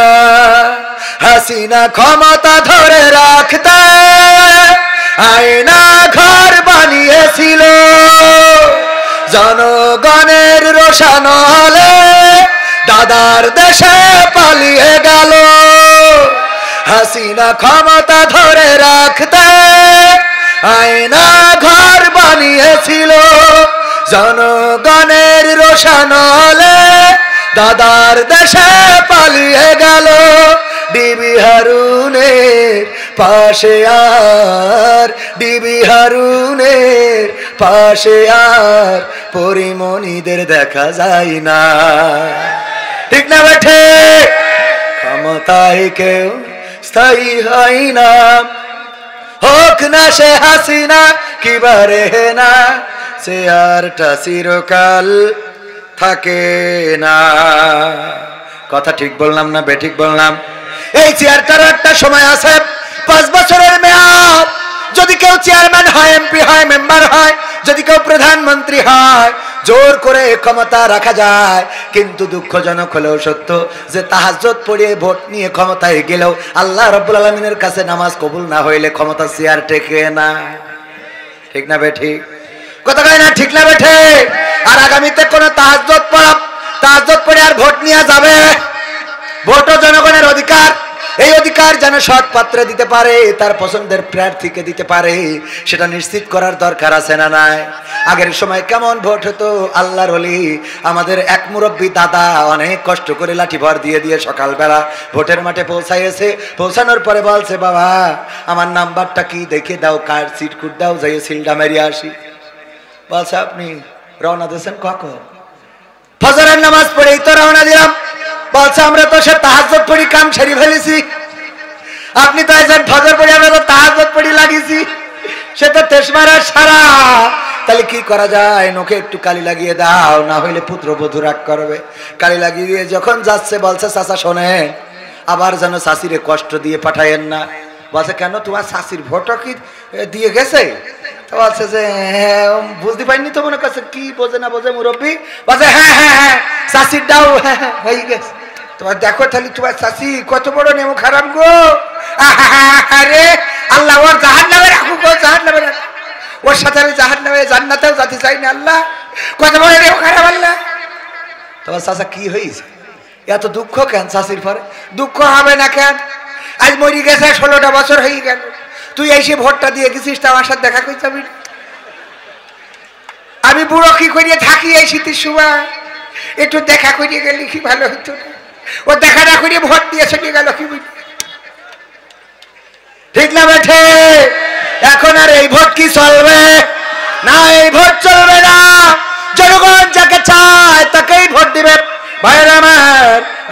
হাসিনা ক্ষমতা ধরে রাখতে আয়না ঘর বানিয়েছিল, জনগণের রোশন হলে দাদার দেশে পালিয়ে গেল। হাসিনা ক্ষমতা ধরে রাখতে আয়না ঘর বানিয়েছিল, জনগণের রোশন হলে দাদার দেশে পালিয়ে গেল। ডিবি হারুনের পাশে আর, ডিবি হারুনের পাশে আর পরিমণিদের দেখা যায় না। ঠিক না বেঠে? ক্ষমতায় কেউ স্থায়ী হয় না, হোক না সে হাসিনা কিবারে না, চেয়ারটা চিরকাল থাকে না। কথা ঠিক বললাম না বেঠিক বললাম? এই চেয়ারটার একটা সময় আছে, 5 বছরের মেয়াদ। যদি কেউ চেয়ারম্যান হয়, এমপি হয়, মেম্বার হয়, যদি কেউ প্রধানমন্ত্রী হয়, জোর করে ক্ষমতা রাখা যায়। কিন্তু দুঃখজনক হলেও সত্য যে তাহাজ্জুদ পড়িয়ে ভোট নিয়ে ক্ষমতায় গেলেও আল্লাহ রাব্বুল আলামিনের কাছে নামাজ কবুল না হইলে ক্ষমতা চেয়ার টেকে না। ঠিক না বেঠিক? কথা কয় না? ঠিক না বেঠে? আর আগামীতে কোন তাহাজ্জুদ পড়ে আর ভোট নিয়ে যাবে? ভোটও জনগণের অধিকার, এই অধিকার যেন সৎ পাত্রে দিতে পারে, তার পছন্দের প্রার্থীকে দিতে পারে, সেটা নিশ্চিত করার দরকার আছে না নাই? আগের সময় কেমন ভোট হতো? আল্লাহর ওলি আমাদের এক মুরব্বী দাদা অনেক কষ্ট করে লাঠি ভর দিয়ে দিয়ে সকালবেলা ভোটের মাঠে পৌঁছাইছে। পৌঁছানোর পরে বলছে বাবা আমার নাম্বারটা কি দেখে দাও, কার সিট কুট দাও, যাই সিলটা মেরিয়ে আসি। বলছে আপনি রওনা দিয়েছেন কখন? ফজরের নামাজ পড়েই তো রওনা দিলাম। বলছে আমরা তো সে তাহাজ্জুদ পড়ি কাম সেরে ফেলেছি। আপনি তো আছেন ফজর পড়ি, আমরা তো তাহাজ্জুদ পড়ি লাগিয়েছি, সে তো তেশমারা সারা। তাহলে কি করা যায়? নোকে একটু কালি লাগিয়ে দাও, না হইলে পুত্রবধূ রাগ করবে। কালি লাগিয়ে দিয়ে যখন যাচ্ছে বলছে চাচা শোনেন, আবার যেন শাশিরে কষ্ট দিয়ে পাঠায়েন না। বলছে কেন, তোমার শাশির ভোটও কি দিয়ে গেছে? বলছে যে হ্যাঁ, বুঝতে পারিনি তো, মনে করছে কি বোঝে না বোঝে মুরব্বী। বলছে হ্যাঁ হ্যাঁ হ্যাঁ শাশির দাও হয়ে গেছে। তোমার দেখো তাহলে তোমার শাশি কত বড় নেমো খারাপ গো। আরে আল্লাহ ওর জাহান্নামে রাখুক, ও জাহান্নামে রাখুক। ওর সাথে আমি জাহান্নামে জান্নাতেও যেতে চাই না আল্লাহ। কথা বলে রে খারাপ আল্লাহ। তোমার চাচা কি হয়েছে, এত দুঃখ কেন চাষির পরে? দুঃখ হবে না কেন? আজ মরি গেছে 16টা বছর হয়ে গেল, তুই এসে ভোটটা দিয়ে গেছিস, তা আমার সাথে দেখা করে যাবি? আমি বুড়ো কি করিয়ে থাকি এই শীতের সময়, একটু দেখা করিয়ে গেলে কি ভালো হতো? ও দেখা না করিয়ে ভোট দিয়ে চলে গেল, কি বুঝলি? ঠিক না বেঠে? এখন আর এই ভোট কি চলবে না? এই ভোট চলবে না। জনগণ যাকে চায় তাকেই ভোট দিবে। ভাইরা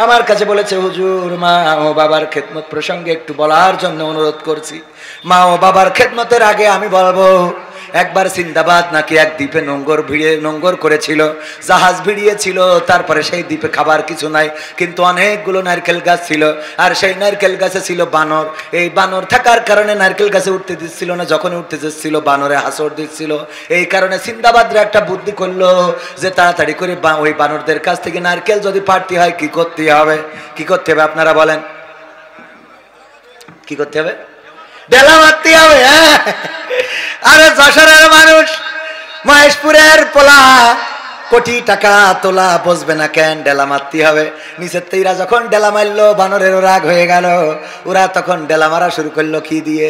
আমার কাছে বলেছে, হুজুর মা ও বাবার খেদমত প্রসঙ্গে একটু বলার জন্য অনুরোধ করছি। মা ও বাবার খেদমতের আগে আমি বলবো, একবার সিন্দাবাদ নাকি এক দ্বীপে নোঙ্গর করেছিল, জাহাজ ভিড়িয়েছিল। তারপরে সেই দ্বীপে খাবার কিছু নাই, কিন্তু অনেকগুলো নারকেল গাছ ছিল, আর সেই নারকেল গাছে ছিল বানর। এই বানর থাকার কারণে নারকেল গাছে উঠতে দিচ্ছিল না, যখন উঠতে যাচ্ছিল বানরে হাসড় দিচ্ছিল। এই কারণে সিন্দাবাদরা একটা বুদ্ধি করলো যে তাড়াতাড়ি করে ওই বানরদের কাছ থেকে নারকেল যদি পাড়তে হয় কি করতে হবে? কি করতে হবে আপনারা বলেন? কি করতে হবে? ডেলা মারতে হবে। হ্যাঁ, আরে যশোরের মানুষ, মহেশপুরের পোলা, কোটি টাকা তোলা, বসবে না কেন? ডেলা মারতে হবে। নিচের তেইরা যখন ডেলা মারলো, বানরেরও রাগ হয়ে গেল। ওরা তখন ডেলা মারা শুরু করলো, কি দিয়ে?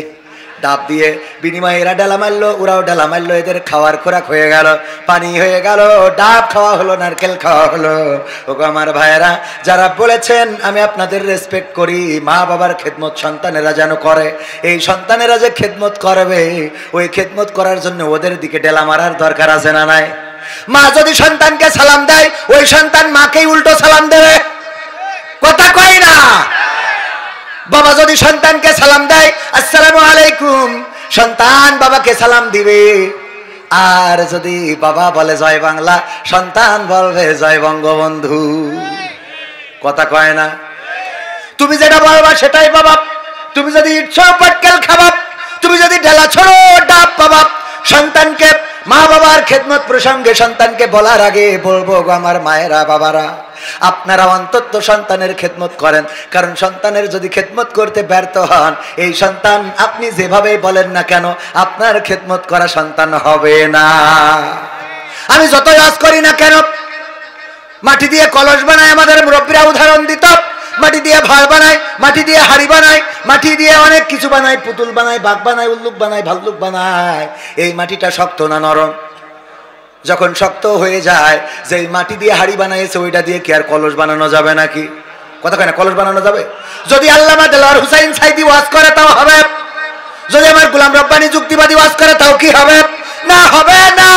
ডাব দিয়ে। বিনিময়ে এরা ডেলা মারলো, ওরাও ডেলা মারলো। এদের খাওয়ার খোরাক হয়ে গেল, পানি হয়ে গেল, ডাব খাওয়া হলো, নারকেল খাওয়া হলো। ওগো আমার ভাইয়েরা, যারা বলেছেন আমি আপনাদের রেসপেক্ট করি, মা বাবার খেদমত সন্তানেরা যেন করে, এই সন্তানেরা যে খেদমত করবে, ওই খেদমত করার জন্য ওদের দিকে ডেলা মারার দরকার আছে না নাই? মা যদি সন্তানকে সালাম দেয়, ওই সন্তান মাকেই উল্টো সালাম দেবে। কথা কই না? বাবা যদি সন্তানকে সালাম দেয়, আসসালামু আলাইকুম, সন্তান বাবাকে সালাম দিবে। আর যদি বাবা বলে জয় বাংলা, সন্তান বলবে জয় বঙ্গবন্ধু। কথা কয় না? তুমি যেটা বলবা সেটাই বাবা। তুমি যদি ইচ্ছো পাটকেল খাবা, তুমি যদি ডেলা ছড়ো ডাব পাবা। সন্তানকে, মা বাবার খেদমত প্রসঙ্গে সন্তানকে বলার আগে বলবো, গো আমার মায়েরা বাবারা, আপনারা অন্তত সন্তানের খেদমত করেন। কারণ সন্তানের যদি খেদমত করতে ব্যর্থ হন, এই সন্তান আপনি যেভাবে বলেন না কেন, আপনার খেদমত করা সন্তান হবে না। আমি যতই আজ করি না কেন, মাটি দিয়ে কলস বানায় আমাদের মুরব্বীরা উদাহরণ দিত। মাটি দিয়ে ভাড় বানায়, মাটি দিয়ে হাড়ি বানায়, মাটি দিয়ে অনেক কিছু বানায়, পুতুল বানায়, বাঘ বানায়, উল্লুক বানায়, ভাল্লুক বানায়। এই মাটিটা শক্ত না নরম? যখন শক্ত হয়ে যায়, যে মাটি দিয়ে হাড়ি বানাইছে ওইটা দিয়ে কি আর কলস বানানো যাবে নাকি? কথা কয় না? কলস বানানো যাবে? যদি আল্লামা দেলোয়ার হুসাইন সাইদি ওয়াজ করে তাও হবে? যদি আমার গোলাম রব্বানী যুক্তিবাদী ওয়াজ করে তাও কি হবে? না, হবে না।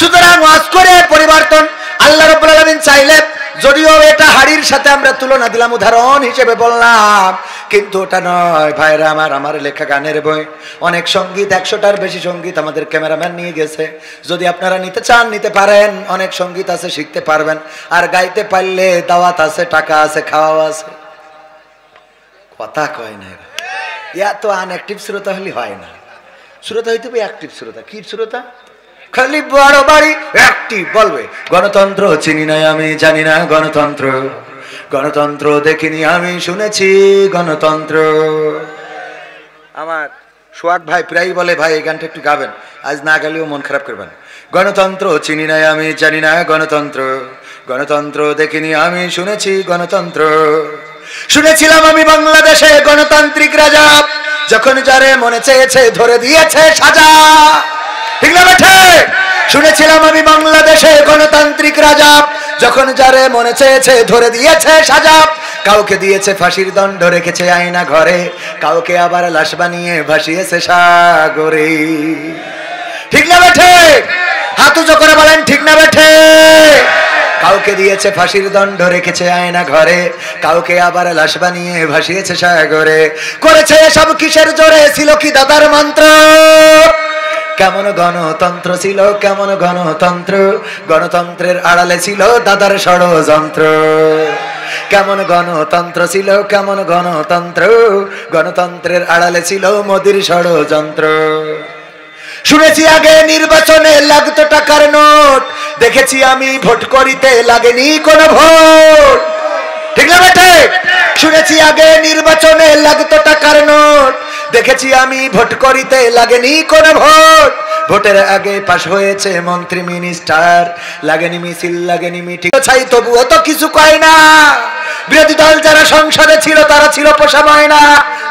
সুতরাং ওয়াজ করে পরিবর্তন আল্লাহ রাব্বুল আলামিন চাইলে, যদিও এটা হাড়ির সাথে আমরা তুলনা দিলাম, উদাহরণ হিসেবে বললাম, কিন্তু ওটা নয় ভাইরা আমার লেখা গানের বই। অনেক সঙ্গীত, 100টার বেশি সঙ্গীত আমাদের ক্যামেরাম্যান নিয়ে গেছে। যদি আপনারা নিতে চান নিতে পারেন। অনেক সঙ্গীত আছে, শিখতে পারবেন। আর গাইতে পারলে দাওয়াত আছে, টাকা আছে, খাওয়াও আছে। কথা কয় না? এত আনঅ্যাক্টিভ শ্রোতা হলে হয় না। শ্রোতা হইতে হবে অ্যাক্টিভ শ্রোতা। কি শ্রোতা? খালি বড় বাড়ি অ্যাক্টিভ বলবে, গণতন্ত্র চিনি না আমি, জানি না গণতন্ত্র, গণতন্ত্র দেখিনি আমি, শুনেছি গণতন্ত্র। আমার সোহাগ ভাই প্রায়ই বলে, ভাই এই গানটা একটু গাবেন, আজ না গেলেও মন খারাপ করবেন। গণতন্ত্র চিনি না আমি, জানি না গণতন্ত্র, গণতন্ত্র দেখিনি আমি, শুনেছি গণতন্ত্র। শুনেছিলাম আমি বাংলাদেশে গণতান্ত্রিক রাজা, যখন যারে মনে চেয়েছে ধরে দিয়েছে সাজা। ঠিক না বেঠে? শুনেছিলাম আমি বাংলাদেশে গণতান্ত্রিক রাজা, যখন যারে মনে চেয়েছে ধরে দিয়েছে সাজা। কাউকে দিয়েছে ফাঁসির দণ্ড, রেখেছে আয়না ঘরে, কাউকে আবার লাশ বানিয়ে ভাসিয়েছে সাগরে। ঠিক না বেঠে? হাত উঁচু করে বলেন ঠিক না বেঠে? কাউকে দিয়েছে ফাঁসির দণ্ড, রেখেছে আয়না ঘরে, কাউকে আবার লাশ বানিয়ে ভাসিয়েছে সাগরে। করেছে এসব কিসের জোরে? ছিল কি দাদার মন্ত্র? কেমন গণতন্ত্র ছিল, কেমন গণতন্ত্র, গণতন্ত্রের আড়ালে ছিল দাদার ষড়যন্ত্র। কেমন গণতন্ত্র ছিল, কেমন গণতন্ত্র, গণতন্ত্রের আড়ালে ছিল মোদির ষড়যন্ত্র। শুনেছি আগে নির্বাচনে লাগতো টাকার নোট, দেখেছি আমি ভোট করিতে লাগেনি কোন ভোট। ঠিক না বেটে? শুনেছি আগে নির্বাচনে লাগতো টাকার নোট, দেখেছি আমি ভোট করিতে লাগেনি কোনো ভোট, ভোটের আগে পাশ হয়েছে মন্ত্রী মিনিস্টার, লাগেনি মিছিল লাগেনি মিটিং, চাই তবুও তো কিছু কয় না। বিরোধী দল যারা সংসদে ছিল তারা ছিল পোষা ময়না,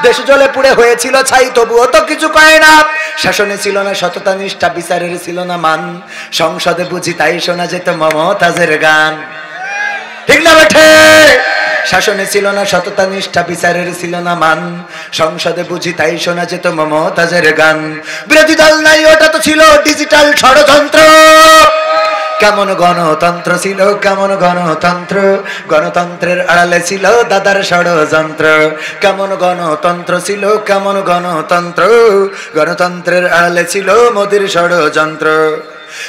দেশ জ্বলে পুড়ে হয়েছিল ছাই তবুও তো কিছু কয় না। শাসনে ছিল না সততা নিষ্ঠা, বিচারের ছিল না মান, সংসদে বুঝি তাই শোনা যেত মমতাজের গান। ঠিক না বেঠে? শাসনে ছিল না সততা নিষ্ঠা, বিচারের ছিল না মান, সংসদে বুঝি তাই শোনা যেত মমতাজের গান। বিরোধী দল নাই, ওটা তো ছিল ডিজিটাল ষড়যন্ত্র। কেমন গণতন্ত্র ছিল, কেমন গণতন্ত্র, গণতন্ত্রের আড়ালে ছিল দাদার ষড়যন্ত্র। কেমন গণতন্ত্র ছিল, কেমন গণতন্ত্র, গণতন্ত্রের আড়ালে ছিল মোদির ষড়যন্ত্র।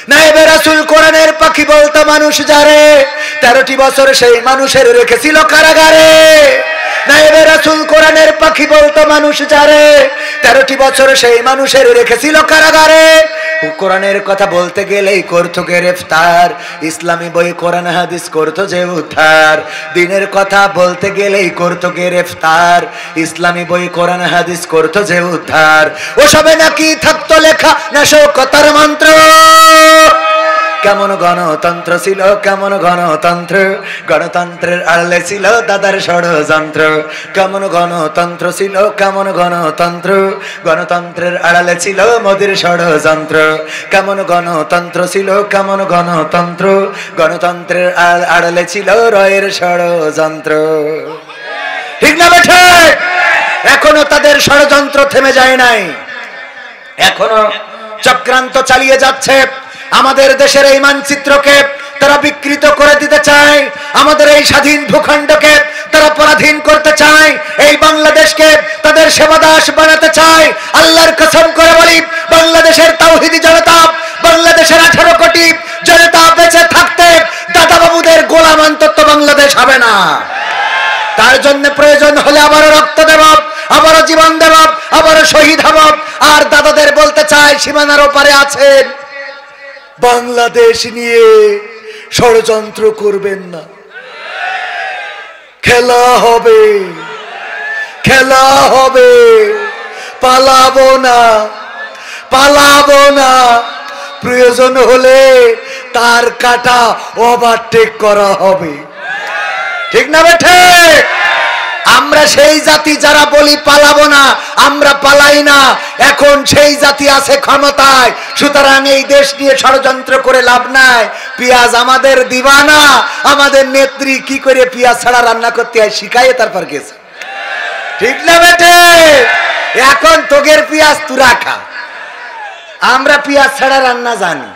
নায়েবে রাসূল কোরআনের পাখি বলতো মানুষ যারে, 13টি বছর সেই মানুষের রেখেছিল কারাগারে। নায়েবে রাসূল কোরআনের পাখি বলতো মানুষ যারে, 13টি বছর সেই মানুষের রেখেছিল কারাগারে। কোরআনের কথা বলতে গেলেই করতো গ্রেফতার, ইসলামী বই কোরআন হাদিস করতো যে উদ্ধার। দিনের কথা বলতে গেলেই করতো গ্রেফতার, ইসলামী বই কোরআন হাদিস করতো যে উদ্ধার। ওসবে নাকি থাকতো লেখা নাশকতার মন্ত্র। কেমন গণতন্ত্র ছিল, কেমন গণতন্ত্র, গণতন্ত্রের আড়ালে ছিল দাদার ষড়যন্ত্র। কেমন গণতন্ত্র ছিল, কেমন গণতন্ত্র, গণতন্ত্রের আড়ালে ছিল মোদির ষড়যন্ত্র। কেমন গণতন্ত্র ছিল, কেমন গণতন্ত্র, গণতন্ত্রের আড়ালে ছিল রয়ের ষড়যন্ত্র। ঠিক না বেঠে? এখনো তাদের ষড়যন্ত্র থেমে যায় নাই, এখনো চক্রান্ত চালিয়ে যাচ্ছে। আমাদের দেশের এই মানচিত্রকে তারা বিকৃত করে দিতে চায়, আমাদের এই স্বাধীন ভূখণ্ডকে তারা পরাধীন করতে চায়, এই বাংলাদেশকে তাদের সেবাদাস বানাতে চায়। আল্লাহর কসম করে বলি, বাংলাদেশের তাওহীদি জনতা, বাংলাদেশের 18 কোটি জনতা বেঁচে থাকতে দাদা বাবুদের গোলাম অন্তত বাংলাদেশ হবে না। তার জন্য প্রয়োজন হলে আবারও রক্ত দেব, আবারও জীবন দেব, আবারও শহীদ হব। আর দাদাদের বলতে চাই, সীমানার ওপারে আছেন, বাংলাদেশ নিয়ে ষড়যন্ত্র করবেন না। খেলা হবে, খেলা হবে, পালাবো না, পালাবো না। প্রয়োজন হলে তার কাটা ওভারটেক করা হবে। ঠিক না বেঠে? আমরা সেই জাতি যারা বলি পালাবো না, আমরা পালাই না। এখন সেই জাতি আছে ক্ষমতায়, সুতরাং এই দেশ নিয়ে ষড়যন্ত্র করে লাভ নাই। পেঁয়াজ আমাদের দিবানা, আমাদের নেত্রী কি করে পেঁয়াজ ছাড়া রান্না করতে হয় শিখাইয়ে তারপর গেছে। ঠিক না বেটে? এখন তোগের পেঁয়াজ তুরা খা, আমরা পেঁয়াজ ছাড়া রান্না জানি,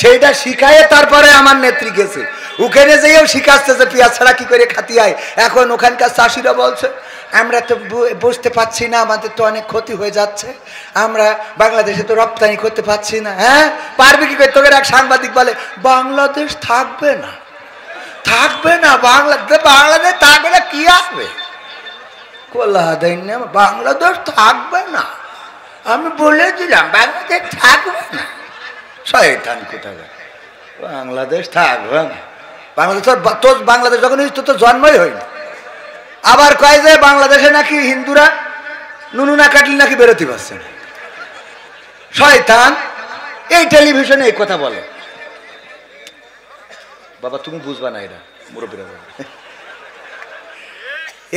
সেইটা শিখাইয়ে তারপরে আমার নেত্রী গেছে। ওখানে যেও শিখাচ্ছে যে পেঁয়াজ ছাড়া কি করে খাতি হয়। এখন ওখানকার চাষিরা বলছে, আমরা তো বুঝতে পারছি না, আমাদের তো অনেক ক্ষতি হয়ে যাচ্ছে, আমরা বাংলাদেশে তো রপ্তানি করতে পারছি না। হ্যাঁ পারবে কি করে? তোকে এক সাংবাদিক বলে বাংলাদেশ থাকবে না, থাকবে না, বাংলাদেশ থাকবে না, কি আসবে? কোলা দেন না, বাংলাদেশ থাকবে না, আমি বলে দিলাম বাংলাদেশ থাকবে না। শয়তান কোথায়, বাংলাদেশ থাকবে না। বাংলাদেশ তোর বাংলাদেশ যখন তো জন্মই হয়নি। আবার কয় যে বাংলাদেশে নাকি হিন্দুরা নুনু না কাটলে নাকি বেরোতে পারছে না। শয়তান এই টেলিভিশনে এই কথা বলে। বাবা তুমি বুঝবা না, এটা মুরব্বীরা বলে,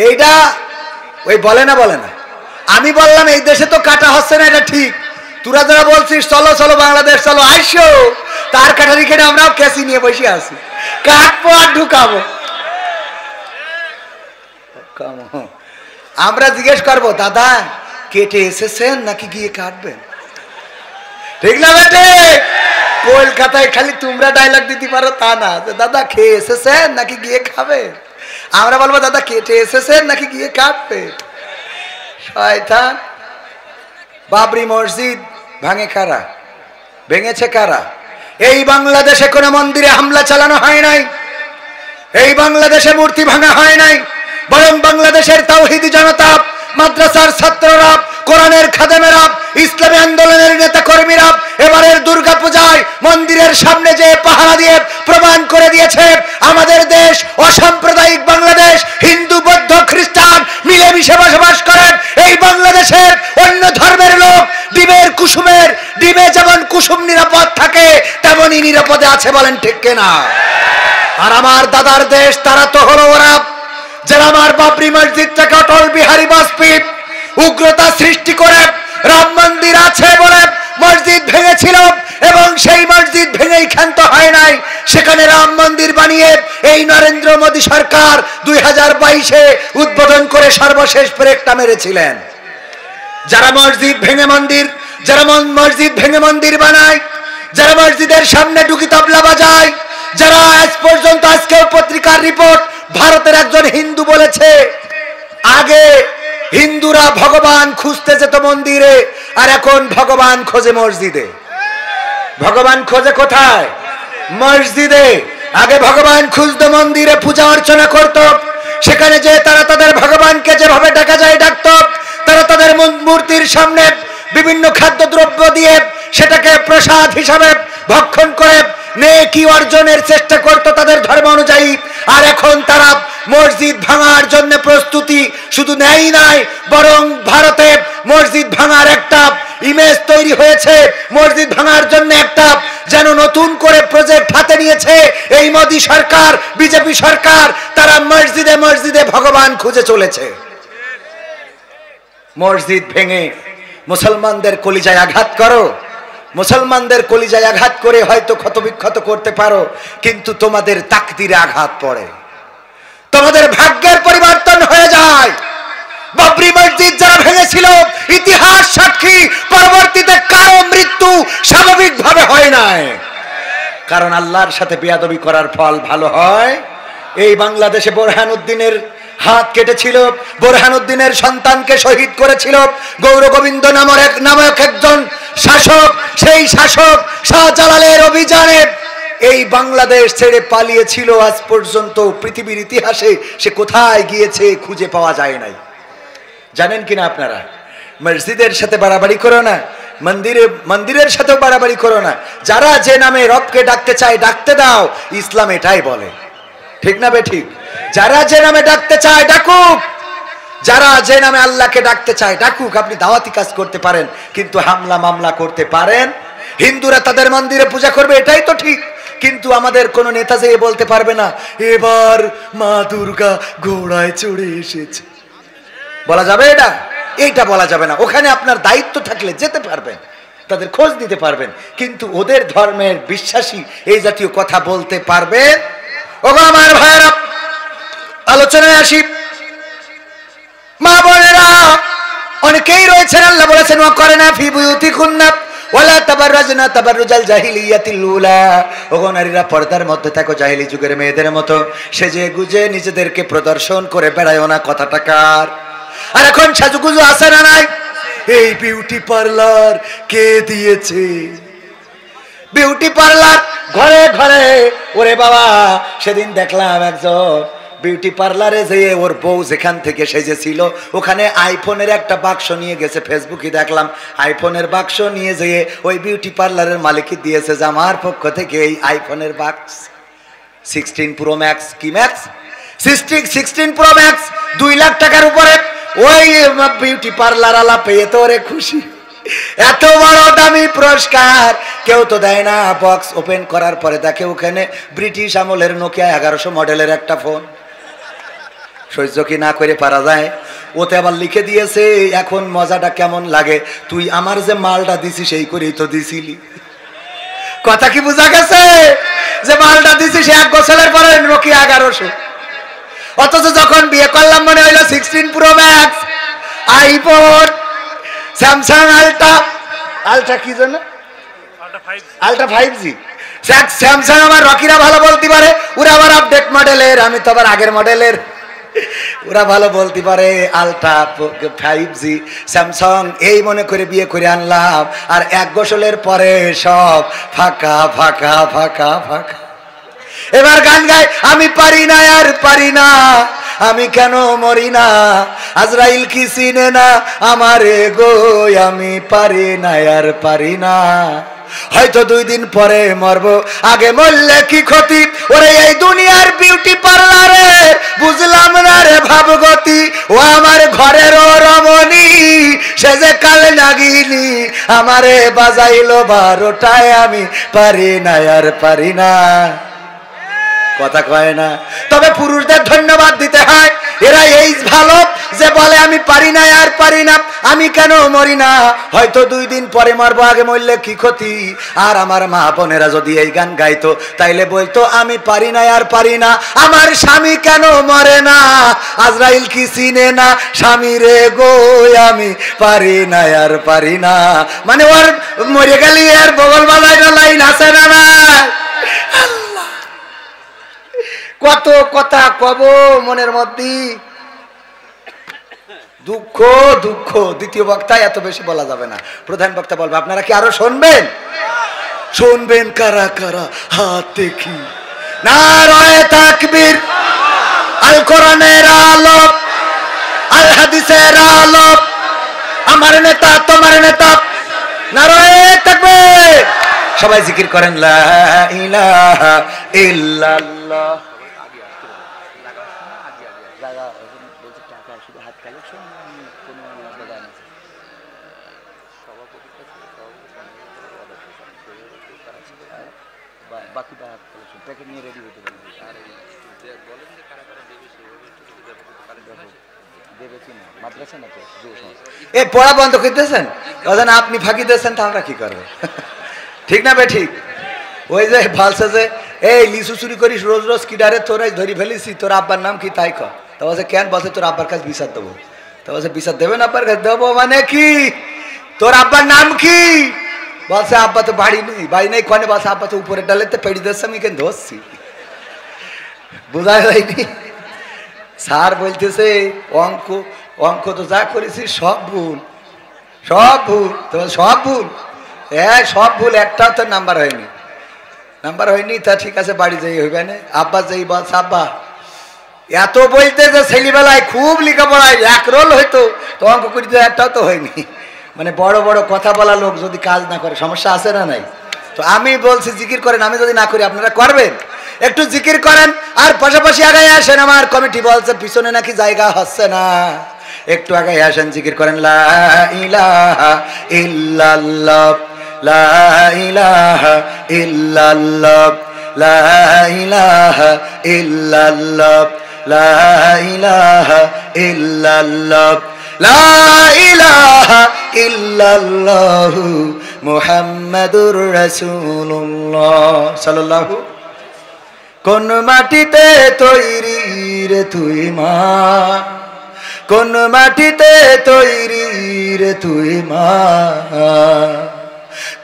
এইটা ওই বলে না, বলে না। আমি বললাম এই দেশে তো কাটা হচ্ছে না, এটা ঠিক। তোরা যারা বলছিস চলো চলো বাংলাদেশ চলো, আইসো, তার কাটারি কেটে আমরাও ক্যাসি নিয়ে বসে আছি, কাটবো আর ঢুকাবো। আমরা জিজ্ঞেস করবো, দাদা কেটে এসেছেন নাকি গিয়ে কাটবেন? ঠিক না বেটে? কলকাতায় খালি তোমরা ডায়লগ দিতে পারো তা না, দাদা খেয়ে এসেছেন নাকি গিয়ে খাবেন? আমরা বলবো দাদা কেটে এসেছেন নাকি গিয়ে কাটবেন। শয়তান। বাবরি মসজিদ ভাঙে কারা? ভেঙেছে কারা? এই বাংলাদেশে কোনো মন্দিরে হামলা চালানো হয় নাই, এই বাংলাদেশে মূর্তি ভাঙা হয় নাই, বরং বাংলাদেশের তাওহীদি জনতা, মাদ্রাসার ছাত্ররা, কোরআনের খাদেমেরা, ইসলামী আন্দোলনের নেতা কর্মীরা এবারের দুর্গাপূজায় মন্দিরের সামনে যে পাহারা দিয়ে প্রমাণ করে দিয়েছে আমাদের দেশ অসাম্প্রদায়িক বাংলাদেশ, হিন্দু বৌদ্ধ খ্রিস্টান মিলেমিশে বসবাস করেন। এই বাংলাদেশের থাকে তেমনই নিরাপদে আছে, বলেন ঠিক কিনা? আর আমার দাদার দেশ তারা তো হলো ওরা যারা আমার বাবরি মসজিদটাকে অটল বিহারী বাজপেয়ী উগ্রতা সৃষ্টি করে রাম মন্দির আছে বলে মসজিদ ভেঙেছিল, এবং সেই মসজিদ ভেঙেই ক্ষান্ত হয় নাই, সেখানে রাম মন্দির বানিয়ে এই নরেন্দ্র মোদী সরকার 2022-এ উদ্বোধন করে সর্বশেষ ব্রেকটা মেরেছিলেন। যারা মসজিদ ভেঙে মন্দির বানায়, যারা মসজিদের সামনে ডুকি তবলা বাজায়, যারা আজ পর্যন্ত, আজকের পত্রিকার রিপোর্ট, ভারতের একজন হিন্দু বলেছে আগে হিন্দুরা ভগবান খুঁজতে যেত মন্দিরে, আর এখন ভগবান খোঁজে মসজিদে। ভগবান খোঁজে কোথায়? মসজিদে। আগে ভগবান খুঁজতো মন্দিরে, পূজা অর্চনা করত, সেখানে যে তারা তাদের ভগবানকে যেভাবে ডাকা যায় ডাকত, তারা তাদের মূর্তির সামনে বিভিন্ন খাদ্যদ্রব্য দিয়ে সেটাকে প্রসাদ হিসাবে ভক্ষণ করে নেকি অর্জনের চেষ্টা করত তাদের ধর্ম অনুযায়ী। আর এখন তারা মসজিদ ভাঙার জন্য প্রস্তুতি শুধু নেই নাই, বরং ভারতে মসজিদ ভাঙার একটা ইমেজ তৈরি হয়েছে, মসজিদ ভাঙার জন্য একটা যেন নতুন করে প্রজেক্ট হাতে নিয়েছে এই মোদী সরকার, বিজেপি সরকার। তারা মসজিদে মসজিদে ভগবান খুঁজে চলেছে। মসজিদ ভেঙে মুসলমানদের কলিজায় আঘাত করো, মুসলমানদের কলিজায় আঘাত করে হয়তো ক্ষতবিক্ষত করতে পারো, কিন্তু তোমাদের তাকদিরে আঘাত পড়ে, তোমাদের ভাগ্যের পরিবর্তন হয়ে যায়। বাবরি মসজিদ যারা ভেঙেছিল ইতিহাস সাক্ষী, পরবর্তীতে কারো মৃত্যু স্বাভাবিকভাবে হয় নাই, কারণ আল্লাহর সাথে বেয়াদবি করার ফল ভালো হয়। এই বাংলাদেশে বোরহানুদ্দিনের হাত কেটেছিল, বোরহানুদ্দিনের সন্তানকে শহীদ করেছিল গৌর গোবিন্দ নামক একজন শাসক। সেই শাসক শাহজালালের অভিযানে এই বাংলাদেশ ছেড়ে পালিয়েছিল। আজ পর্যন্ত পৃথিবীর ইতিহাসে সে কোথায় গিয়েছে খুঁজে পাওয়া যায় নাই। জানেন কিনা আপনারা? মসজিদের সাথে বাড়াবাড়ি করো না, মন্দিরের সাথেও বাড়াবাড়ি করো না। যারা যে নামে রবকে ডাকতে চায় ডাকতে দাও, ইসলাম এটাই বলে, ঠিক না বেঠিক? যারা যে নামে ডাকতে চায় ডাকুক, যারা যে নামে আল্লাহকে ডাকতে চায় ডাকুক। আপনি দাওয়াতি কাজ করতে পারেন, কিন্তু হামলা মামলা করতে পারেন। হিন্দুরা তাদের মন্দিরে পূজা করবে, এটাই তো ঠিক, কিন্তু আমাদের কোনো নেতা যেয়ে বলতে পারবে না এবার মা দুর্গা ঘোড়ায় চড়ে এসেছে। বলা যাবে এটা? এইটা বলা যাবে না। ওখানে আপনার দায়িত্ব থাকলে যেতে পারবেন, তাদের খোঁজ নিতে পারবেন, কিন্তু ওদের ধর্মের বিশ্বাসী এই জাতীয় কথা বলতে পারবেন? ওগো আমার ভাইয়েরা, আলোচনায় আসি। মা বোনেরা অনেকেই রয়েছেন, আল্লাহ বলেছেন ওয়াকরনা ফি বুয়ুতিকুন্না ওয়ালা তাবাররাজনা তাবাররুজাল জাহিলিয়াতিল উলা। ওগো নারীরা, পর্দার মধ্যে থাকো, জাহিলি যুগের মেয়েদের মতো সেজে গুজে নিজেদেরকে প্রদর্শন করে বেড়ায়ও না। কথাটা কার? আর এখন সাজুগুজু আছে না নাই? এই বিউটি পার্লার কে দিয়েছে? বিউটি পার্লার ঘরে ঘরে। ওরে বাবা, সেদিন দেখলাম একজন বিউটি পার্লারে যেয়ে ওর বউ যেখান থেকে সেজেছিল ওখানে আইফোনের একটা বাক্স নিয়ে গেছে। ফেসবুকে দেখলাম আইফোনের বাক্স নিয়ে যেয়ে ওই বিউটি পার্লারের মালিকই দিয়েছে যে আমার পক্ষ থেকে এই আইফোনের বাক্স 16 প্রো ম্যাক্স। কি ম্যাক্স? 16 প্রো ম্যাক্স, 2 লাখ টাকার উপরে। ওই বিউটি পার্লার আলা পেয়ে তো ওরে খুশি। এত বড় দামি পুরস্কার কেউ তো দেয় না। বক্স ওপেন করার পরে দেখে ওখানে ব্রিটিশ আমলের নোকিয়া 1100 মডেলের একটা ফোন। সহ্য কি না করে পারা যায়? ওতে আবার লিখে দিয়েছে এখন মজাটা কেমন লাগে, তুই আমার যে মালটা দিছি সেই করেই তো দিছিলি। কথা কি বোঝা গেছে? যে মালটা দিছি সে 1 বছরের পরে নোকিয়া 1100। অথচ যখন বিয়ে করলাম মনে হইলো 16 pro max, iPhone, Samsung ultra কি জন্য আলট্রা 5G। স্যামসাং আমার রকিরা ভালো বলতে পারে, ওরা আবার আপডেট মডেলের, আমি তো আবার আগের মডেলের। ওরা ভালো বলতে পারে আলট্রা 5G স্যামসাং, এই মনে করে বিয়ে করে আনলাম। আর 1 বছরের পরে সব ফাঁকা ফাঁকা ফাঁকা ফাঁকা। এবার গান গায়, আমি পারি না আর পারি না, আমি কেন মরি না, আজরাইল কি চিনে না আমারে গো, আমি পারি না আর পারি না। হয়তো 2 দিন পরে মরবো, আগে মরলে কি ক্ষতি? ওরে এই দুনিয়ার বিউটি পার্লারে বুঝলাম না রে ভাবগতি, ও আমার ঘরের রমণী সে যে কাল নাগিনী, আমারে বাজাইলো 12টায়, আমি পারি না আর পারি না। কথা কয় না। তবে পুরুষদের ধন্যবাদ দিতে হয়, এরা এই ভালো যে বলে আমি পারি না আর পারি না, আমি কেন মরি না, হয়তো 2 দিন পরে মরবো, আগে মরলে কি ক্ষতি। আর আমার মা বোনেরা যদি এই গান গাইতো তাইলে বলতো আমি পারি না আর পারি না, আমার স্বামী কেন মরে না, আজরাইল কি চিনে না স্বামী রে গো, আমি পারি না আর পারি না। মানে ওর মরে গেলি আর বগল বাজায় না লাইন আছে না না। কত কথা কব মনের মধ্যে, দুঃখ দুঃখ। দ্বিতীয় বক্তায় এত বেশি বলা যাবে না, প্রধান বক্তা বলবে। আপনারা কি আরো শুনবেন? শুনবেন কারা কারা? হাত দেখি। নারায়ে তাকবীর, আল কোরআনের আলো, আল হাদিসের আলো, আমার নেতা তোমার নেতা, নারায়ে তাকবীর। সবাই জিকির করেন লা ইলাহা ইল্লাল্লাহ। পড়া বন্ধ করতেছেন, আপনি ফাঁকি দিয়েছেন, তা আমরা কি করবো? ঠিক না বে ঠিক? ওই যে ভালসে যে এই লিচু চুরি করিস রোজ রোজ, কিডারে তোরাই ধরি ফেলিছি, তোর আব্বার নাম কি তাই কর। তা বলছে কেন? বলছে তোর আব্বার কাছে বিচার দেবো। তা বলছে বিচার দেবেন আব্বার কাছে? দেবো মানে কি? তোর আব্বার নাম কি? বলছে আব্বা তো বাড়ি নেই, বাড়ি নেই কনে? বলছে আব্বা তো উপরে ডালেতে পেড়ি দিচ্ছে, আমি কেন ধরছি। বোঝা যায়নি? স্যার বলতেছে অঙ্ক অঙ্ক তো যা করেছি সব ভুল, সব ভুল। তোমার সব ভুল? হ্যাঁ সব ভুল, একটাও তো নাম্বার হয়নি। নাম্বার হয়নি, তা ঠিক আছে বাড়ি যাই হইবে না। আব্বা যাই বলছে আব্বা এত বলতে যে ছেলেবেলায় খুব লেখাপড়ায় 1 রোল হইতো, তো অঙ্ক করিতে একটাও তো হয়নি। মানে বড় বড় কথা বলা লোক যদি কাজ না করে সমস্যা আছে না নাই? তো আমি বলছি জিকির করেন, আমি যদি না করি আপনারা করবেন? একটু জিকির করেন আর পাশাপাশি আগায় আসেন। আমার কমিটি বলছে পিছনে নাকি জায়গা হচ্ছে না, একটু আগায় আসেন, জিকির করেন লা ইলাহা ইল্লাল্লাহ, লা ইলাহা ইল্লাল্লাহ, লা ইলাহা ইল্লাল্লাহ, লা ইলাহা ইল্লাল্লাহ, লা ইলাহা ইল্লাল্লাহ মুহাম্মাদুর রাসূলুল্লাহ সাল্লাল্লাহু। কোন মাটিতে তৈরি রে তুই মা, কোন মাটিতে তৈরি রে তুই মা,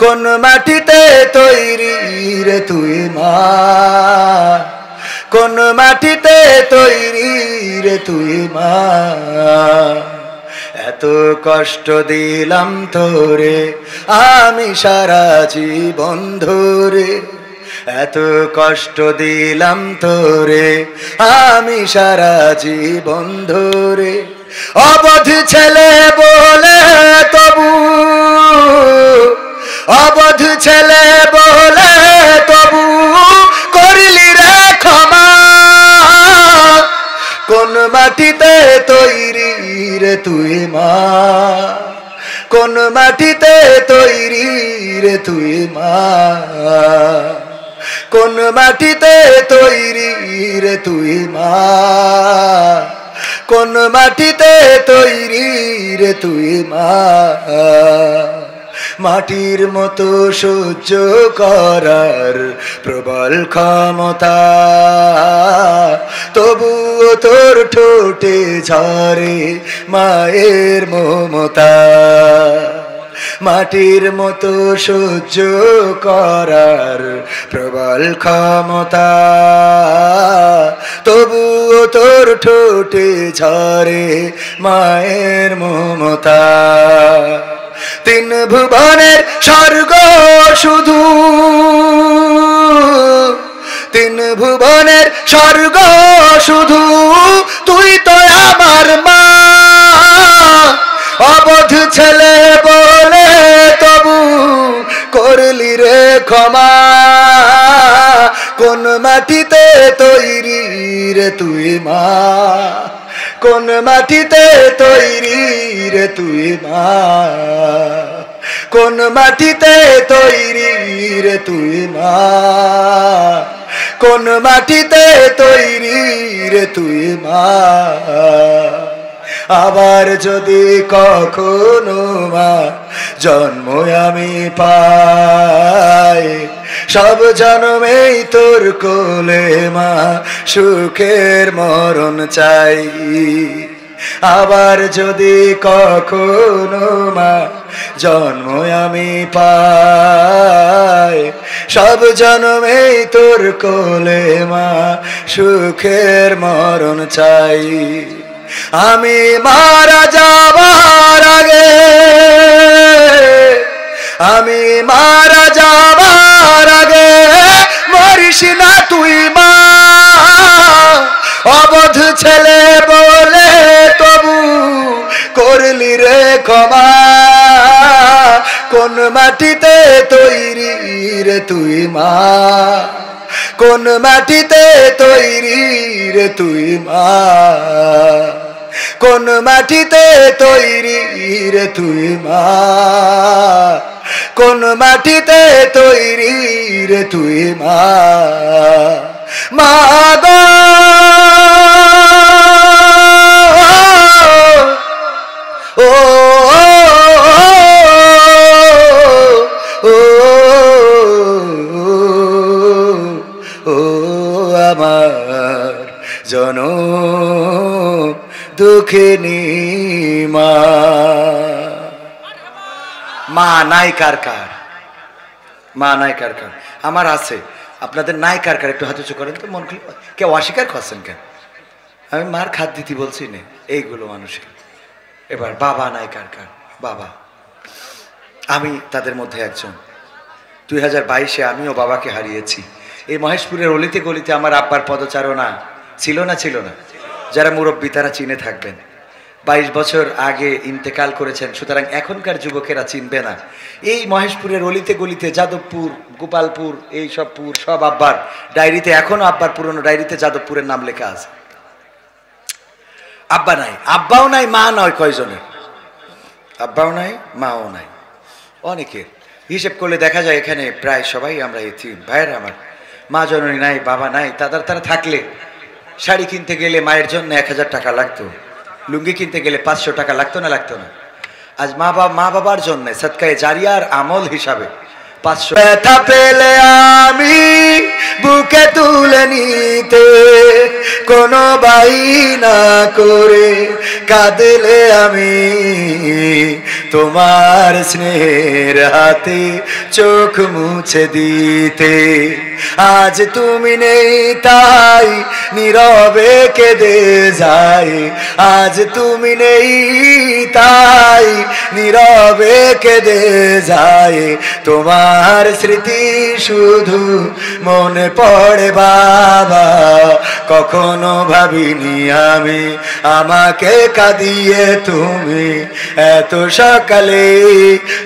কোন মাটিতে তৈরি রে তুই মা, কোন মাটিতে তৈরি রে তুই মা। এত কষ্ট দিলাম তোরে আমি সারা জীবন ধরে, এত কষ্ট দিলাম তোরে আমি সারা জীবন ধরে। অবধ ছেলে বলে তবু, অবধ ছেলে বলে তবু করলি রে ক্ষমা। কোন মাটিতে তৈরি রে তুই মা, কোন মাটিতে তৈরি রে তুই মা, কোন মাটিতে তৈরি রে তুই মা, কোন মাটিতে তৈরি রে তুই মা। মাটির মতো সহ্য করার প্রবল ক্ষমতা, তবুও তোর ঠোঁটে ঝরে মায়ের মমতা। মাটির মতো সহ্য করার প্রবল ক্ষমতা, তবুও তোর ঠোঁটে ঝরে মায়ের মমতা। 3 ভুবনের স্বর্গ শুধু, 3 ভুবনের স্বর্গ শুধু তুই তো আমার মা। অবধ ছেলে বলে তবু করলি ক্ষমা কোন মাটিতে তৈরি রে তুই মা কোন মাটিতে তৈরি রে তুই মা কোন মাটিতে তৈরি রে তুই মা কোন মাটিতে তৈরি রে তুই মা আবার যদি কখনো মা জন্ম আমি পাই সব জন্মেই তোর কোলে মা সুখের মরণ চাই আবার যদি কখনো মা জন্ম আমি পাই সব জন্মেই তোর কোলে মা সুখের মরণ চাই আমি মারা যাবার আগে আমি মারা যাবার আগে মরিস না তুই মা অবধ ছেলে বলে তবু করলি রে ক্ষমা কোন মাটিতে তৈরি রে তুই মা কোন মাটিতে তৈরি রে তুই মা কোন মাটিতে তৈরি রে তুই মা কোন মাটিতে তৈরি রে তুই মা মা গো ও আমার জনম দুঃখিনী মা মা নাই কার কার মা নাই কার কার আমার আছে আপনাদের নাই কার কার একটু হাত উঁচু করেন তো মন খুলে কেউ অস্বীকার করছেন কেন আমি মার খাদ দিতে বলছি না এইগুলো মানুষের এবার বাবা নাই কার কার বাবা আমি তাদের মধ্যে একজন 2022-এ আমিও বাবাকে হারিয়েছি এই মহেশপুরের অলিতে গলিতে আমার আব্বার পদচারণা ছিল না যারা মুরব্বী তারা চিনে থাকবেন 22 বছর আগে ইন্তেকাল করেছেন সুতরাং এখনকার যুবকেরা চিনবে না এই মহেশপুরের অলিতে গলিতে যাদবপুর গোপালপুর এই সব পুর সব আব্বার ডায়েরিতে এখনো আব্বার পুরনো ডায়েরিতে যাদবপুরের নাম লেখা আছে আব্বা নাই আব্বাও নাই মা নয় কয়জনের আব্বাও নাই মাও নাই অনেকের হিসেব করলে দেখা যায় এখানে প্রায় সবাই আমরা এতিম ভাইয়েরা আমার মা জননী নাই বাবা নাই তারা থাকলে শাড়ি কিনতে গেলে মায়ের জন্য 1000 টাকা লাগতো লুঙ্গি কিনতে গেলে 500 টাকা লাগতো না আজ মা বাবার জন্য সদকায়ে জারিয়ার আমল হিসাবে 500 ব্যথা পেলে আমি বুকে তুলে নিতে কোনো বায়না করে কাঁদলে আমি তোমার স্নেহের হাতে চোখ মুছে দিতে আজ তুমি নেই তাই নীরবে কেঁদে যাই আজ তুমি নেই তাই নীরবে কেঁদে যাই তোমার স্মৃতি শুধু মনে পড়ে বাবা কখনো ভাবিনি আমি আমাকে কাঁদিয়ে তুমি এত সকালে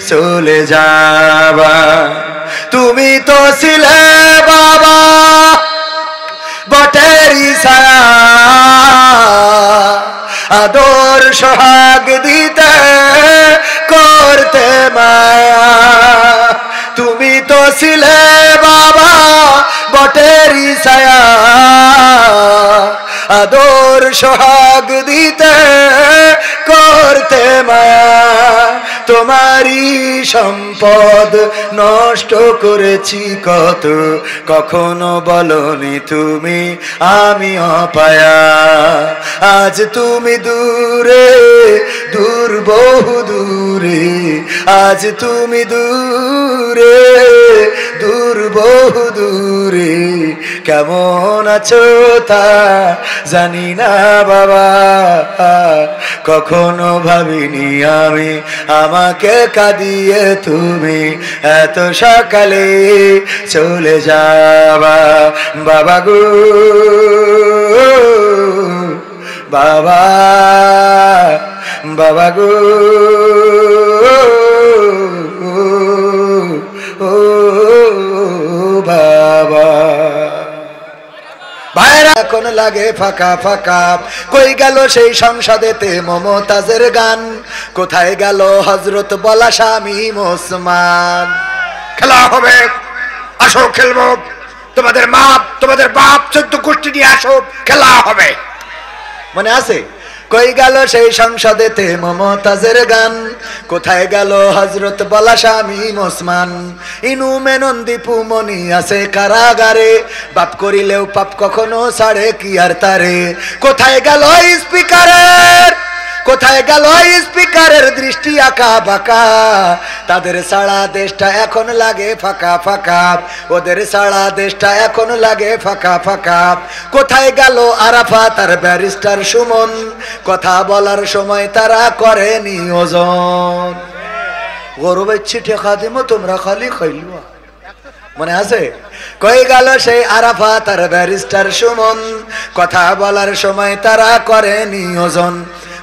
চলে যাবা তুমি তো ছিলে বাবা বটেরই ছায়া আদর সোহাগ দিতে করতে মায়া তুমি তো ছিলে বাবা বটেরই ছায়া আদর সোহাগ দিতে করতে মায়া তোমারই সম্পদ নষ্ট করেছি কত কখনো বলনি তুমি আমি অপায়া আজ তুমি দূরে দূর বহু দূরে আজ তুমি দূরে দূর বহু দূরে কেমন আছো তা জানি না বাবা কখনো ভাবিনি আমি আমাকে কাঁদিয়ে তুমি এত সকালে চলে যাবা বাবা গো বাবা বাবা গো ও বাবা। ভাইরা এখন লাগে ফাঁকা ফাঁকা, কই গেল সেই সংসদেতে মমতাজের গান, কোথায় গেল হযরত বলা শামীম ওসমান। খেলা হবে, আসো খেলবো, তোমাদের বাপ 14 গোষ্ঠী নিয়ে আসো, খেলা হবে। মনে আছে? কই গেল সেই সংসদেতে মমতাজের গান, কোথায় গেল হযরত বলা শামীম ওসমান। ইনু মেনন দীপু মনি আছে কারাগারে, বাপ করিলেও পাপ কখনো ছাড়ে কি আর তারে। কোথায় গেল স্পিকারের দৃষ্টি আঁকা বাঁকা, তাদের সারা দেশটা এখন লাগে ফাঁকা ফাঁকা, ওদের সারা দেশটা এখন লাগে ফাঁকা ফাঁকা। কোথায় গেল আরাফাত আর ব্যারিস্টার সুমন, কথা বলার সময় তারা করে নিয়োজন। গরবের ছিটে খাদিমো তোমরা খালি খাইলুয়া। মনে আছে? কই গেল সেই আরাফাত আর ব্যারিস্টার সুমন, কথা বলার সময় তারা করে নিয়োজন।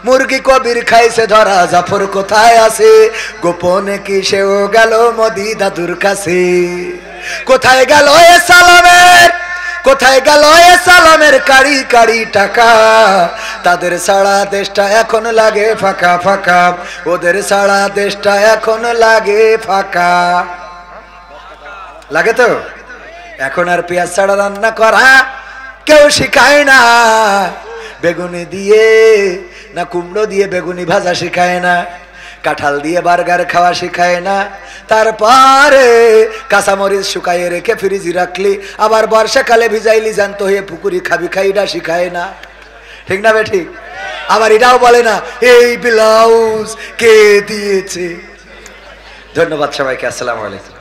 মুরগি কবির খাইছে ধরা, জাফর কোথায় আছে, গোপনে কি সেও গেল মোদি দাদুর কাছে। কোথায় গেল এ সালামের কাড়ি কাড়ি টাকা, তাদের সারা দেশটা এখন লাগে ফাঁকা ফাঁকা, ওদের সারা দেশটা এখন লাগে ফাঁকা। লাগে তো? এখন আর পেঁয়াজ ছাড়া রান্না করা কেউ শিখায় না, বেগুনি দিয়ে না কুমড়ো দিয়ে বেগুনি ভাজা শিখায় না, কাঁঠাল দিয়ে বার্গার খাওয়া শিখায় না, তারপরে কাঁচামরিচ শুকাইয়ে রেখে ফ্রিজে রাখলি আবার বর্ষাকালে ভিজাইলি জ্যান্ত হয়ে পুকুরি খাবি খাইটা শিখায় না। ঠিক না বেঠিক? আবার এটাও বলে না এই ব্লাউজ কে দিয়েছে। ধন্যবাদ সবাইকে, আসসালামু আলাইকুম।